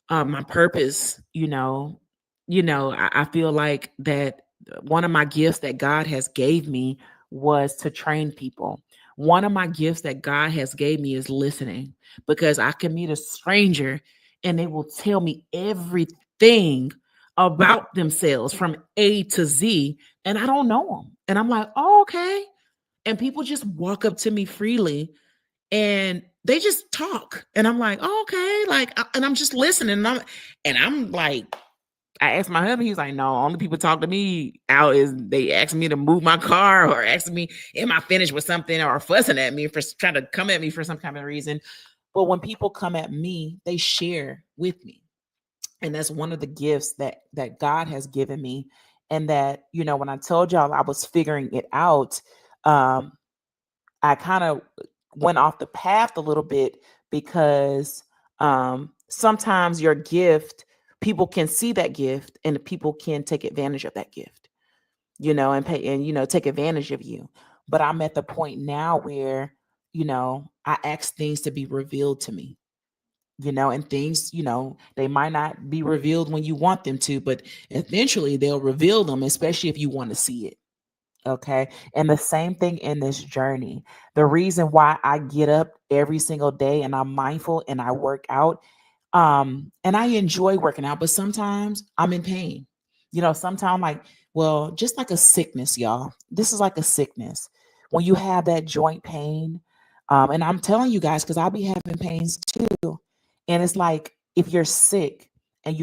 My purpose, I feel like that one of my gifts that God has gave me was to train people. One of my gifts that God has gave me is listening, because I can meet a stranger and they will tell me everything about themselves from A to Z, and I don't know them. And I'm like, oh, okay. And people just walk up to me freely and they just talk, and I'm like, oh, okay, and I'm just listening, and I'm like, I asked my husband, he's like, no, only people talk to me out is they ask me to move my car, or ask me, am I finished with something, or fussing at me for trying to come at me for some kind of reason. But when people come at me, they share with me. And that's one of the gifts that God has given me. And that, when I told y'all I was figuring it out, I kind of went off the path a little bit, because sometimes your gift, people can see that gift and people can take advantage of that gift, and pay and take advantage of you. But I'm at the point now where, I ask things to be revealed to me, and things, they might not be revealed when you want them to, but eventually they'll reveal them, especially if you want to see it. Okay. And the same thing in this journey. The reason why I get up every single day and I'm mindful and I work out, and I enjoy working out, but sometimes I'm in pain. Sometimes, like, well, just like a sickness, y'all. This is like a sickness. When you have that joint pain, and I'm telling you guys, because I'll be having pains too. And it's like, if you're sick and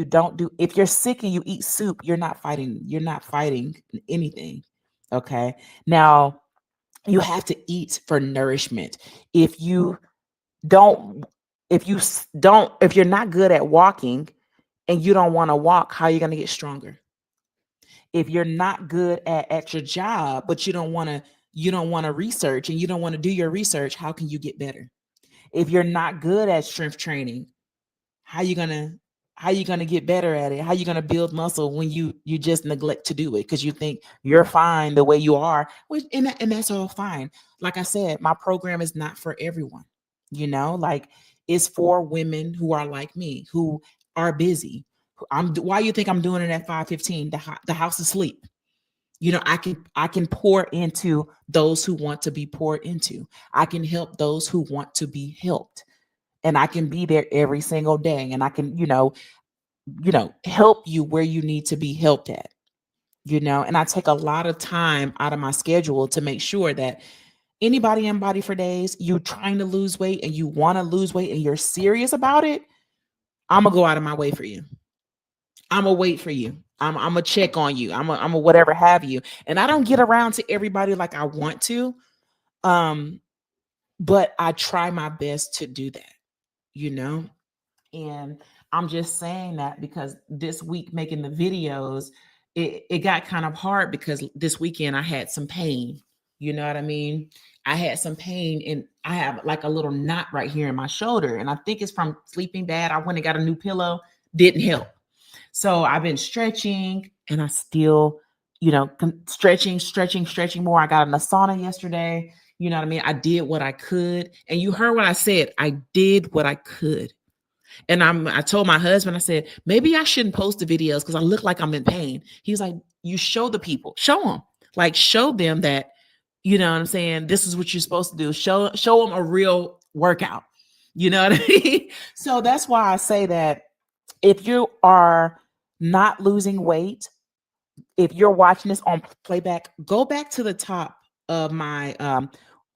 if you're sick and you eat soup, you're not fighting anything. Okay. Now you have to eat for nourishment. If you don't, if you're not good at walking and you don't want to walk, how are you going to get stronger? If you're not good at your job, but you don't want to research and you don't want to do your research, how can you get better? If you're not good at strength training, how you gonna how you gonna get better at it? How you gonna build muscle when you just neglect to do it because you think you're fine the way you are? And that's all fine. Like I said, my program is not for everyone. Like, it's for women who are like me, who are busy. Why you think I'm doing it at 5:15? The house is asleep. I can pour into those who want to be poured into. I can help those who want to be helped, and I can be there every single day, and I can, help you where you need to be helped at, and I take a lot of time out of my schedule to make sure that anybody in Body for Days, you trying to lose weight and you want to lose weight and you're serious about it, I'm gonna go out of my way for you. I'm gonna wait for you. I'm gonna check on you. I'm a whatever have you. And I don't get around to everybody like I want to. Um, but I try my best to do that, you know? And I'm just saying that because this week making the videos, it got kind of hard because this weekend I had some pain. You know what I mean? I had some pain and I have like a little knot right here in my shoulder. And I think it's from sleeping bad. I went and got a new pillow, didn't help. So I've been stretching and I still, stretching more. I got in the sauna yesterday. You know what I mean? I did what I could. And you heard what I said. I did what I could. And I told my husband, I said, maybe I shouldn't post the videos because I look like I'm in pain. He's like, you show the people, show them, like show them that, you know what I'm saying? This is what you're supposed to do. Show them a real workout. You know what I mean? So that's why I say that if you are not losing weight, If you're watching this on playback, go back to the top of my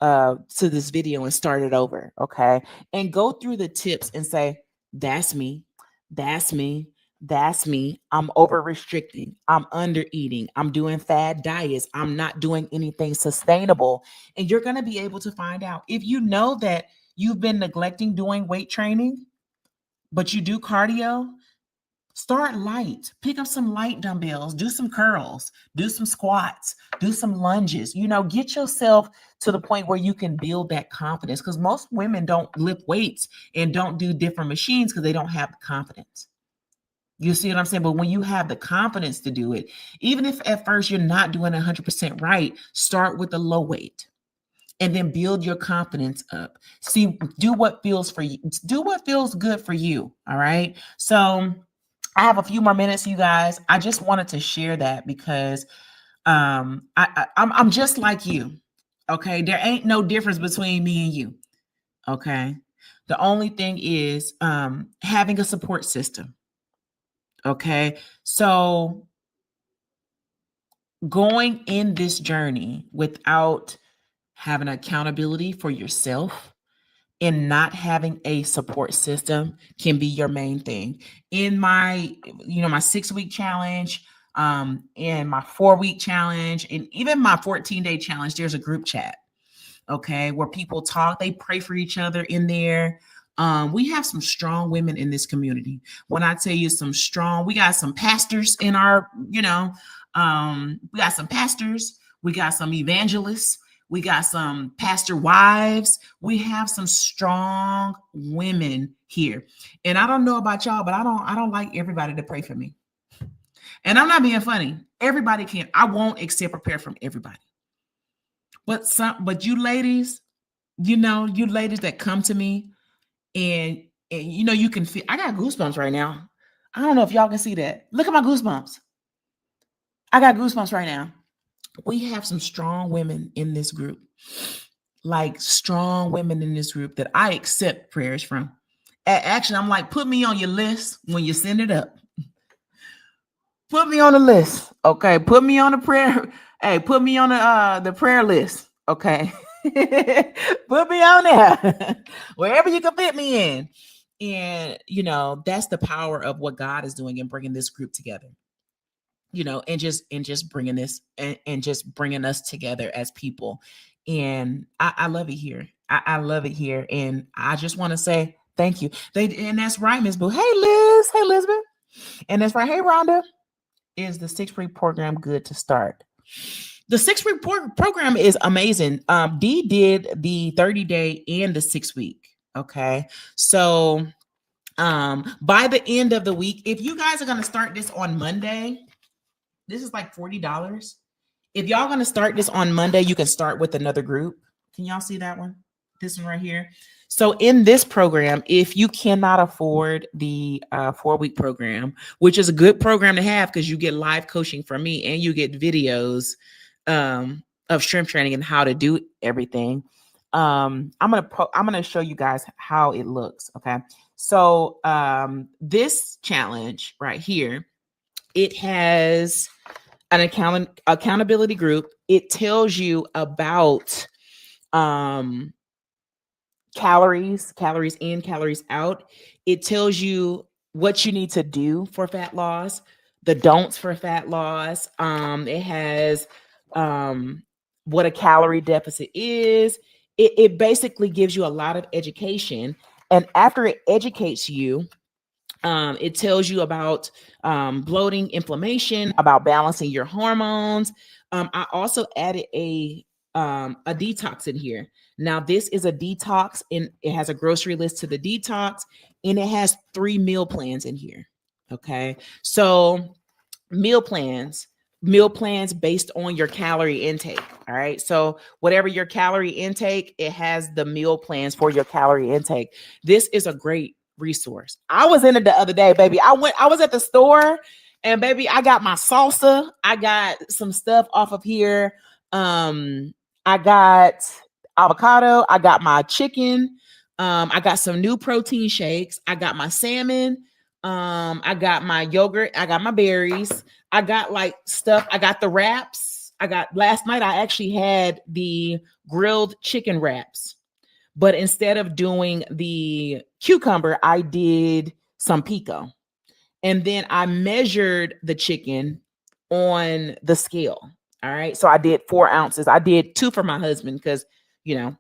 to this video and start it over, okay? And go through the tips and say, that's me, that's me, that's me. I'm over restricting, I'm under eating, I'm doing fad diets, I'm not doing anything sustainable. And you're going to be able to find out if you know that you've been neglecting doing weight training, but you do cardio. Start light. Pick up some light dumbbells, do some curls, do some squats, do some lunges. Get yourself to the point where you can build that confidence, because most women don't lift weights and don't do different machines because they don't have the confidence. You see what I'm saying? But when you have the confidence to do it, even if at first you're not doing 100% right, start with the low weight and then build your confidence up. See, do what feels for you. Do what feels good for you. All right. So I have a few more minutes, you guys. I just wanted to share that because I'm just like you. Okay. There ain't no difference between me and you. Okay. The only thing is having a support system. Okay. So going in this journey without having accountability for yourself and not having a support system can be your main thing. In my, my 6-week challenge, and my 4-week challenge, and even my 14-day challenge, there's a group chat, okay, where people talk, they pray for each other in there. We have some strong women in this community. When I tell you we got some pastors in our, we got some pastors, we got some evangelists, we got some pastor wives. We have some strong women here. And I don't know about y'all, but I don't like everybody to pray for me. And I'm not being funny. Everybody can. I won't accept prayer from everybody. But you ladies, you ladies that come to me and you can feel, I got goosebumps right now. I don't know if y'all can see that. Look at my goosebumps. I got goosebumps right now. We have some strong women in this group, like strong women in this group that I accept prayers from. Actually, I'm like, put me on your list when you send it up. Put me on the list, okay? Put me on the prayer. Hey, put me on the prayer list, okay? Put me on there, wherever you can fit me in. And that's the power of what God is doing and bringing this group together. And just bringing this and just bringing us together as people. And I love it here. I love it here. And I just want to say thank you. And that's right, Ms. Boo. Hey, Liz. Hey, Elizabeth. And that's right. Hey, Rhonda. Is the 6-week program good to start? The 6-week program is amazing. Dee did the 30-day and the 6-week. Okay. So by the end of the week, if you guys are going to start this on Monday, this is like $40. If y'all going to start this on Monday, you can start with another group. Can y'all see that one? This one right here. So in this program, if you cannot afford the 4-week program, which is a good program to have because you get live coaching from me and you get videos of strength training and how to do everything. I'm gonna show you guys how it looks. Okay. So this challenge right here, it has an accountability group. It tells you about calories in, calories out. It tells you what you need to do for fat loss, the don'ts for fat loss. It has what a calorie deficit is. It basically gives you a lot of education. And after it educates you, it tells you about bloating, inflammation, about balancing your hormones. I also added a detox in here. Now, this is a detox, and it has a grocery list to the detox, and it has 3 meal plans in here. Okay, so meal plans based on your calorie intake. All right, so whatever your calorie intake, it has the meal plans for your calorie intake. This is a great resource. I was in it the other day, baby. I was at the store, and baby, I got my salsa. I got some stuff off of here. I got avocado. I got my chicken. I got some new protein shakes. I got my salmon. I got my yogurt, I got my berries, I got like stuff, I got the wraps. I got last night I actually had the grilled chicken wraps. But instead of doing the cucumber, I did some pico. And then I measured the chicken on the scale. All right. So I did 4 ounces. I did two for my husband because, you know,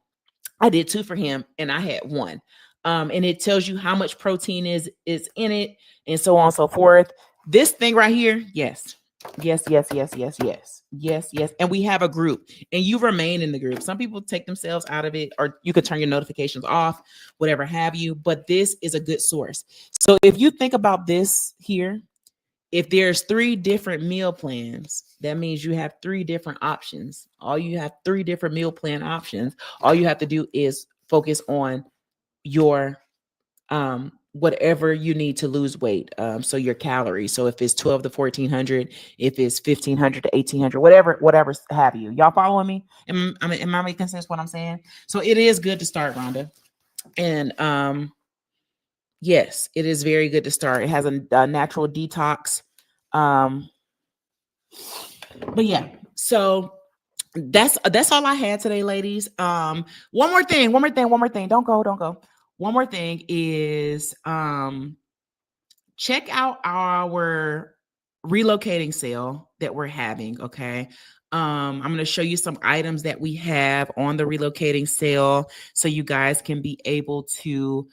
I did two for him and I had one. And it tells you how much protein is in it and so on and so forth. This thing right here, yes. Yes, yes, yes, yes, yes. Yes, yes. And we have a group and you remain in the group. Some people take themselves out of it or you could turn your notifications off, whatever have you, but this is a good source. So if you think about this here, if there's 3 different meal plans, that means you have 3 different options. All you have 3 different meal plan options. All you have to do is focus on your whatever you need to lose weight. So your calories. So if it's 12 to 1400, if it's 1500 to 1800, whatever have you. Y'all following me? Am I making sense what I'm saying? So it is good to start, Rhonda. And yes, it is very good to start. It has a natural detox. But yeah, so that's all I had today, ladies. One more thing. Don't go. One more thing is check out our relocating sale that we're having. Okay. I'm going to show you some items that we have on the relocating sale so you guys can be able to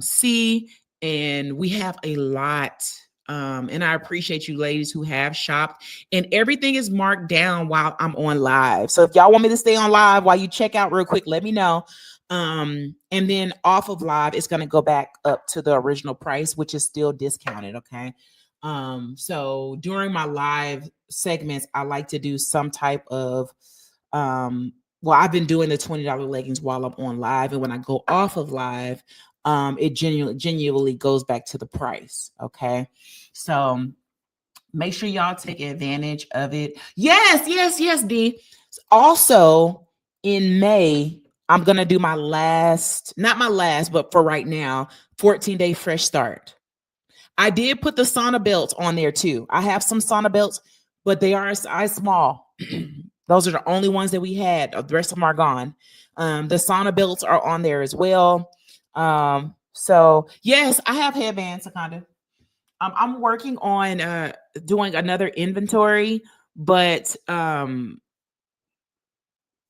see. And we have a lot. And I appreciate you ladies who have shopped, and everything is marked down while I'm on live. So if y'all want me to stay on live while you check out real quick, let me know. And then off of live, it's going to go back up to the original price, which is still discounted. Okay. So during my live segments, I like to do some type of, well, I've been doing the $20 leggings while I'm on live. And when I go off of live, it genuinely goes back to the price. Okay. So make sure y'all take advantage of it. Yes, D. Also, in May, I'm going to do my last, not my last, but for right now, 14-day fresh start. I did put the sauna belts on there too. I have some sauna belts, but they are size small. Those are the only ones that we had. The rest of them are gone. The sauna belts are on there as well. So yes, I have headbands, Sakanda. I'm working on doing another inventory, but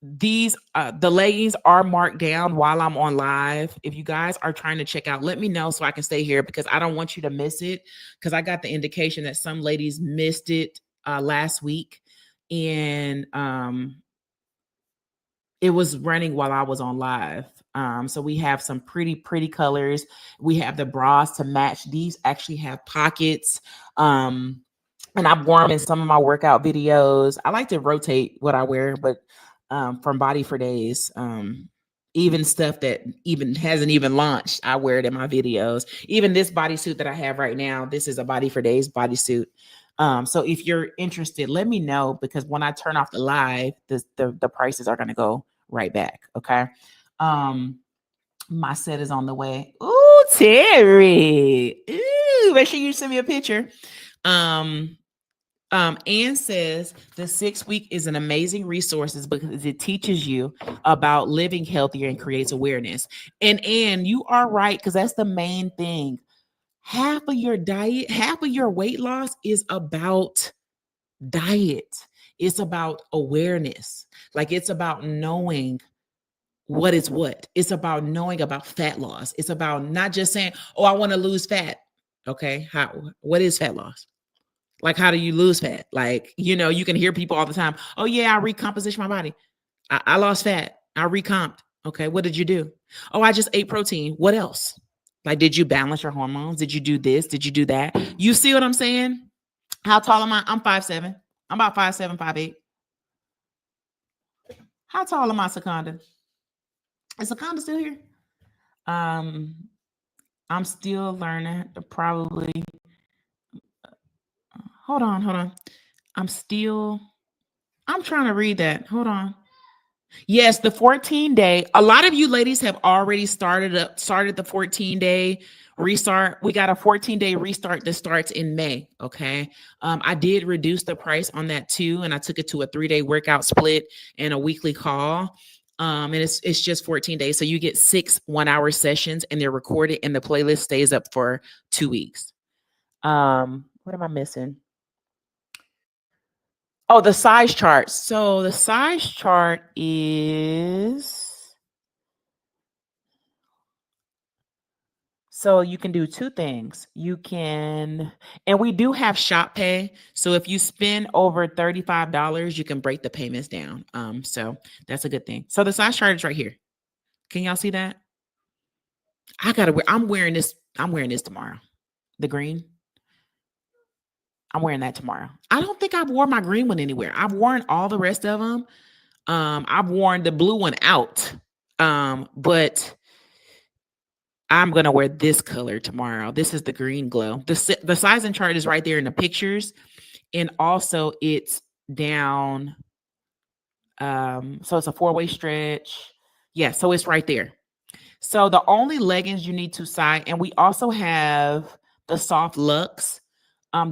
these the leggings are marked down while I'm on live. If you guys are trying to check out, let me know so I can stay here because I don't want you to miss it, because I got the indication that some ladies missed it last week, and it was running while I was on live. So we have some pretty colors. We have the bras to match. These actually have pockets. And I've worn them in some of my workout videos. I like to rotate what I wear, but from Body for Days, even stuff that even hasn't even launched, I wear it in my videos. Even this bodysuit that I have right now, this is a Body for Days bodysuit. So if you're interested, let me know, because when I turn off the live, the prices are going to go right back. Okay. My set is on the way. Ooh, Terry. Ooh, make sure you send me a picture. Anne says the 6 week is an amazing resource because it teaches you about living healthier and creates awareness. And Anne, you are right, because that's the main thing. Half of your diet, half of your weight loss is about diet. It's about awareness. Like, it's about knowing what is what. It's about knowing about fat loss. It's about not just saying, oh, I want to lose fat. Okay. What is fat loss? Like, how do you lose fat? Like, you can hear people all the time. Oh yeah, I recomposition my body. I lost fat. I recomped. Okay. What did you do? Oh, I just ate protein. What else? Like, did you balance your hormones? Did you do this? Did you do that? You see what I'm saying? How tall am I? I'm 5'7". I'm about 5'7", 5'8". How tall am I, Secunda? Is Secunda still here? I'm still learning. Probably. Hold on. I'm trying to read that. Hold on. Yes, the 14-day. A lot of you ladies have already started the 14-day restart. We got a 14-day restart that starts in May. Okay. I did reduce the price on that too, and I took it to a 3-day workout split and a weekly call. And it's just 14 days. So you get 6 1-hour sessions and they're recorded and the playlist stays up for 2 weeks. What am I missing? Oh, the size chart. So the size chart is, so you can do 2 things. You can, and we do have shop pay. So if you spend over $35, you can break the payments down. So that's a good thing. So the size chart is right here. Can y'all see that? I'm wearing this. I'm wearing this tomorrow. The green. I'm wearing that tomorrow. I don't think I've worn my green one anywhere. I've worn all the rest of them. I've worn the blue one out. But I'm gonna wear this color tomorrow. This is the green glow. The sizing chart is right there in the pictures, and also it's down. So it's a 4-way stretch. Yeah, so it's right there. So the only leggings you need to size, and we also have the soft luxe.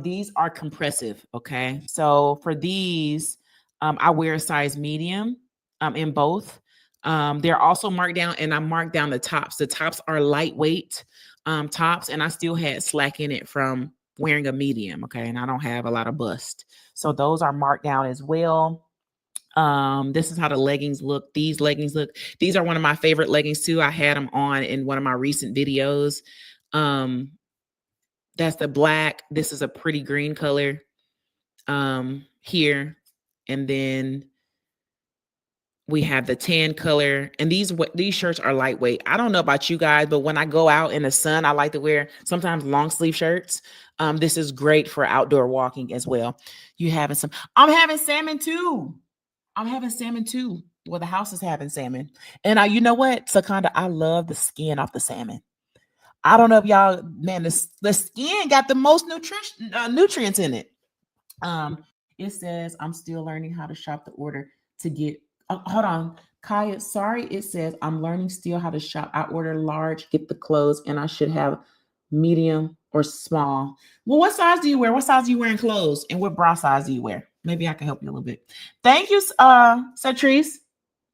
These are compressive, okay? So for these, I wear a size medium in both. They're also marked down, and I marked down the tops. The tops are lightweight tops, and I still had slack in it from wearing a medium, okay? And I don't have a lot of bust. So those are marked down as well. This is how the leggings look. These leggings look. These are one of my favorite leggings too. I had them on in one of my recent videos. That's the black. This is a pretty green color here. And then we have the tan color. And these shirts are lightweight. I don't know about you guys, but when I go out in the sun, I like to wear sometimes long sleeve shirts. This is great for outdoor walking as well. You having some, I'm having salmon too. Well, the house is having salmon. And you know what, Sakanda, I love the skin off the salmon. I don't know if y'all, man, the skin got the most nutrients in it. It says, I'm still learning how to shop the order to get, hold on, Kaya, sorry, it says, I'm learning still how to shop. I order large, get the clothes, and I should have medium or small. Well, what size do you wear? What size do you wear in clothes? And what bra size do you wear? Maybe I can help you a little bit. Thank you, Satrice.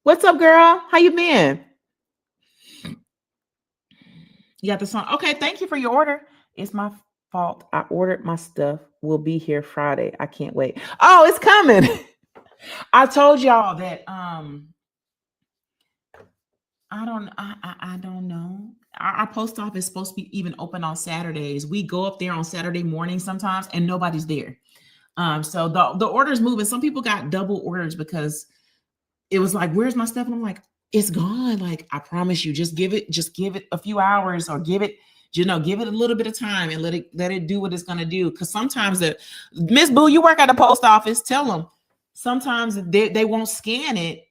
What's up, girl? How you been? You got the song. Okay, thank you for your order. It's my fault. I ordered my stuff. Will be here Friday. I can't wait. Oh, it's coming. I told y'all that I don't know. Our post office is supposed to be even open on Saturdays. We go up there on Saturday morning sometimes and nobody's there. So the order's moving. Some people got double orders because it was like, where's my stuff? And I'm like, it's gone. Like, I promise you, just give it a few hours, or give it a little bit of time and let it do what it's gonna do. Cause sometimes Miss Boo, you work at the post office, tell them sometimes they won't scan it.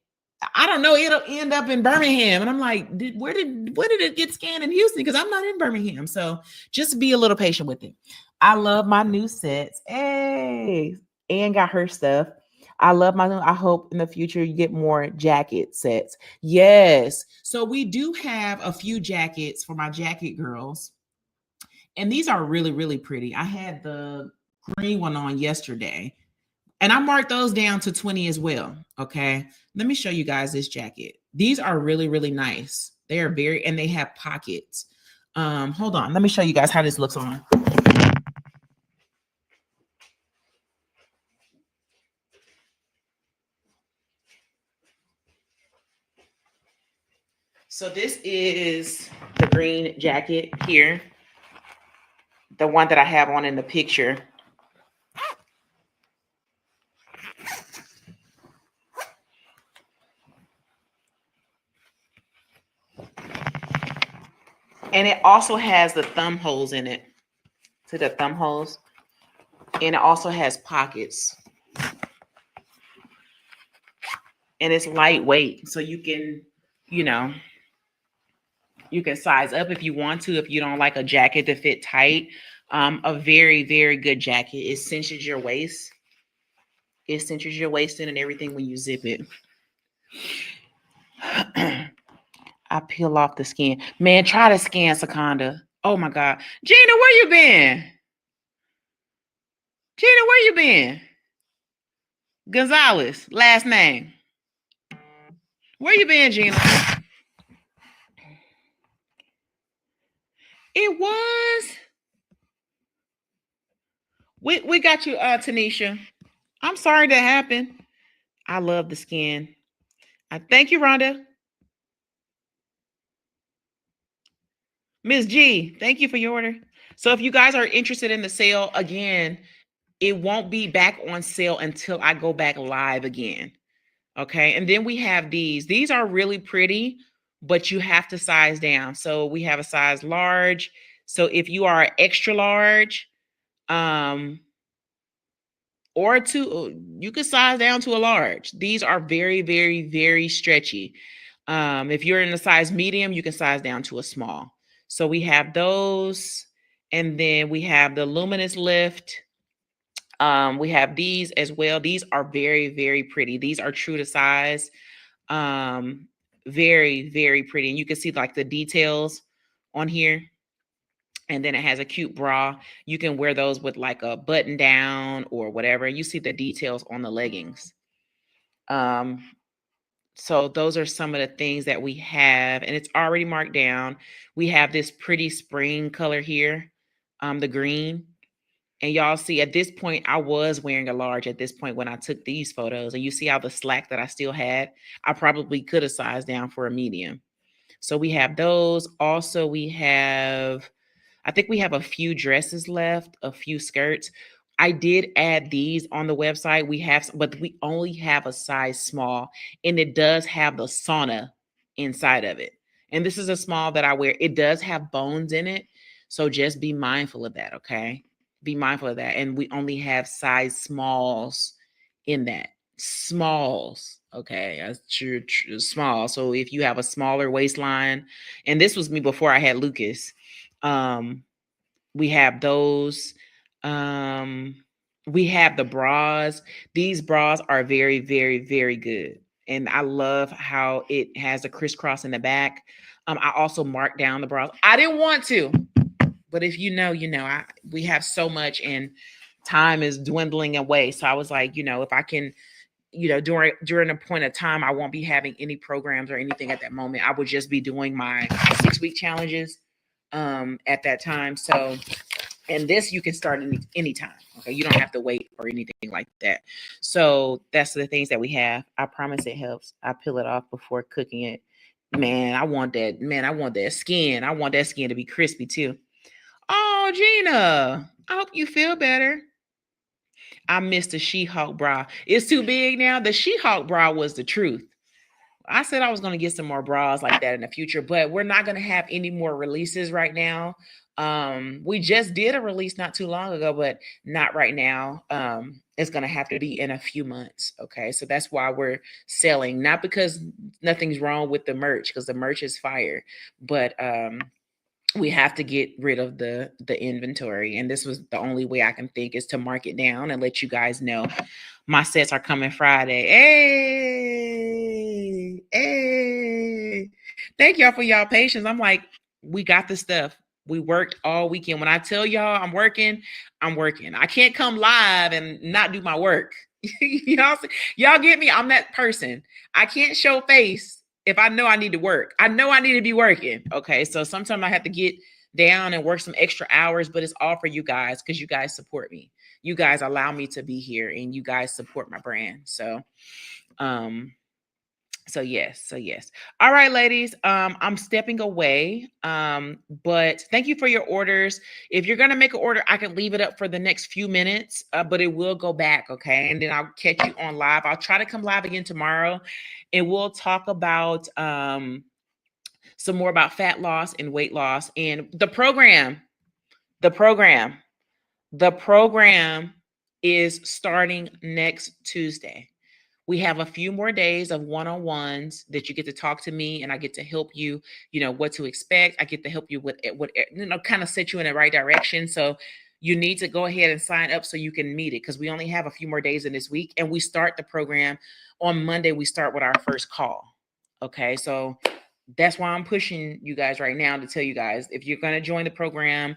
I don't know, it'll end up in Birmingham. And I'm like, where did it get scanned in Houston? Because I'm not in Birmingham. So just be a little patient with it. I love my new sets. Hey, Ann got her stuff. I love I hope in the future you get more jacket sets. Yes. So we do have a few jackets for my jacket girls. And these are really, really pretty. I had the green one on yesterday. And I marked those down to 20 as well. Okay. Let me show you guys this jacket. These are really, really nice. They are and they have pockets. Hold on. Let me show you guys how this looks on. So this is the green jacket here. The one that I have on in the picture. And it also has the thumb holes in it. See the thumb holes? And it also has pockets. And it's lightweight. So you can, you can size up if you want to, if you don't like a jacket to fit tight. A very, very good jacket. It cinches your waist. It cinches your waist in and everything when you zip it. I peel off the skin. Man, try to scan Secunda. Oh my God. Gina, where you been? Gina, where you been? Gonzalez, last name. Where you been, Gina? It was. We got you, Tanisha. I'm sorry that happened. I love the skin. I thank you, Rhonda. Miss G, thank you for your order. So if you guys are interested in the sale, again, it won't be back on sale until I go back live again. Okay. And then we have these. These are really pretty, but you have to size down. So we have a size large. So if you are extra large, or you can size down to a large. These are very, very, very stretchy. If you're in a size medium, you can size down to a small. So we have those. And then we have the luminous lift. We have these as well. These are very, very pretty. These are true to size. Very, very pretty. And you can see like the details on here. And then it has a cute bra. You can wear those with like a button down or whatever. You see the details on the leggings. So those are some of the things that we have, and it's already marked down. We have this pretty spring color here, the green. And y'all see at this point, I was wearing a large at this point when I took these photos. And you see how the slack that I still had, I probably could have sized down for a medium. So we have those. Also, I think we have a few dresses left, a few skirts. I did add these on the website. We have, but we only have a size small, and it does have the sauna inside of it. And this is a small that I wear. It does have bones in it. So just be mindful of that, okay? Be mindful of that. And we only have size smalls in that. Smalls, okay? That's true, small. So if you have a smaller waistline, and this was me before I had Lucas, we have those. We have the bras. These bras are very, very, very good. And I love how it has a crisscross in the back. I also marked down the bras. I didn't want to, but if you know, you know, we have so much and time is dwindling away. So I was like, you know, if I can, you know, during a point of time, I won't be having any programs or anything at that moment. I would just be doing my 6-week challenges at that time. So, and this you can start anytime. Okay, you don't have to wait or anything like that. So that's the things that we have. I promise it helps. I peel it off before cooking it. Man, I want that. Man, I want that skin. I want that skin to be crispy too. Oh, Gina, I hope you feel better. I missed the She-Hulk bra. It's too big now. The She-Hulk bra was the truth. I said I was going to get some more bras like that in the future, but we're not going to have any more releases right now. We just did a release not too long ago, but not right now. It's going to have to be in a few months. Okay. So that's why we're selling, not because nothing's wrong with the merch, because the merch is fire, but, we have to get rid of the inventory. And this was the only way I can think is to mark it down and let you guys know my sets are coming Friday. Hey. Thank y'all for y'all patience. I'm like, we got the stuff. We worked all weekend. When I tell y'all I'm working, I'm working. I can't come live and not do my work. y'all get me? I'm that person. I can't show face if I know I need to work. I know I need to be working. Okay. So sometimes I have to get down and work some extra hours, but it's all for you guys because you guys support me. You guys allow me to be here and you guys support my brand. So yes. All right, ladies. I'm stepping away. But thank you for your orders. If you're gonna make an order, I can leave it up for the next few minutes, but it will go back, okay? And then I'll catch you on live. I'll try to come live again tomorrow, and we'll talk about some more about fat loss and weight loss and the program. The program is starting next Tuesday. We have a few more days of one-on-ones that you get to talk to me and I get to help you, what to expect. I get to help you with what, kind of set you in the right direction. So you need to go ahead and sign up so you can meet it because we only have a few more days in this week. And we start the program on Monday. We start with our first call. Okay, so that's why I'm pushing you guys right now to tell you guys, if you're going to join the program,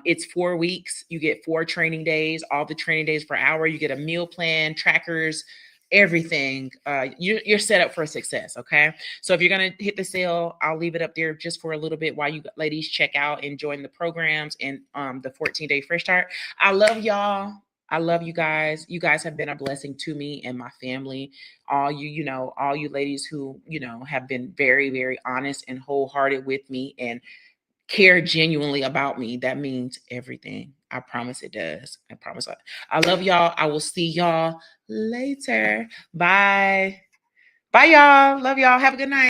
it's 4 weeks. You get 4 training days, all the training days per hour. You get a meal plan, trackers, everything. You're set up for success. Okay. So if you're going to hit the sale, I'll leave it up there just for a little bit while you ladies check out and join the programs and the 14-day fresh start. I love y'all. I love you guys. You guys have been a blessing to me and my family. All all you ladies who, have been very, very honest and wholehearted with me and care genuinely about me. That means everything. I promise it does. I promise. I love y'all. I will see y'all later. Bye. Bye, y'all. Love y'all. Have a good night.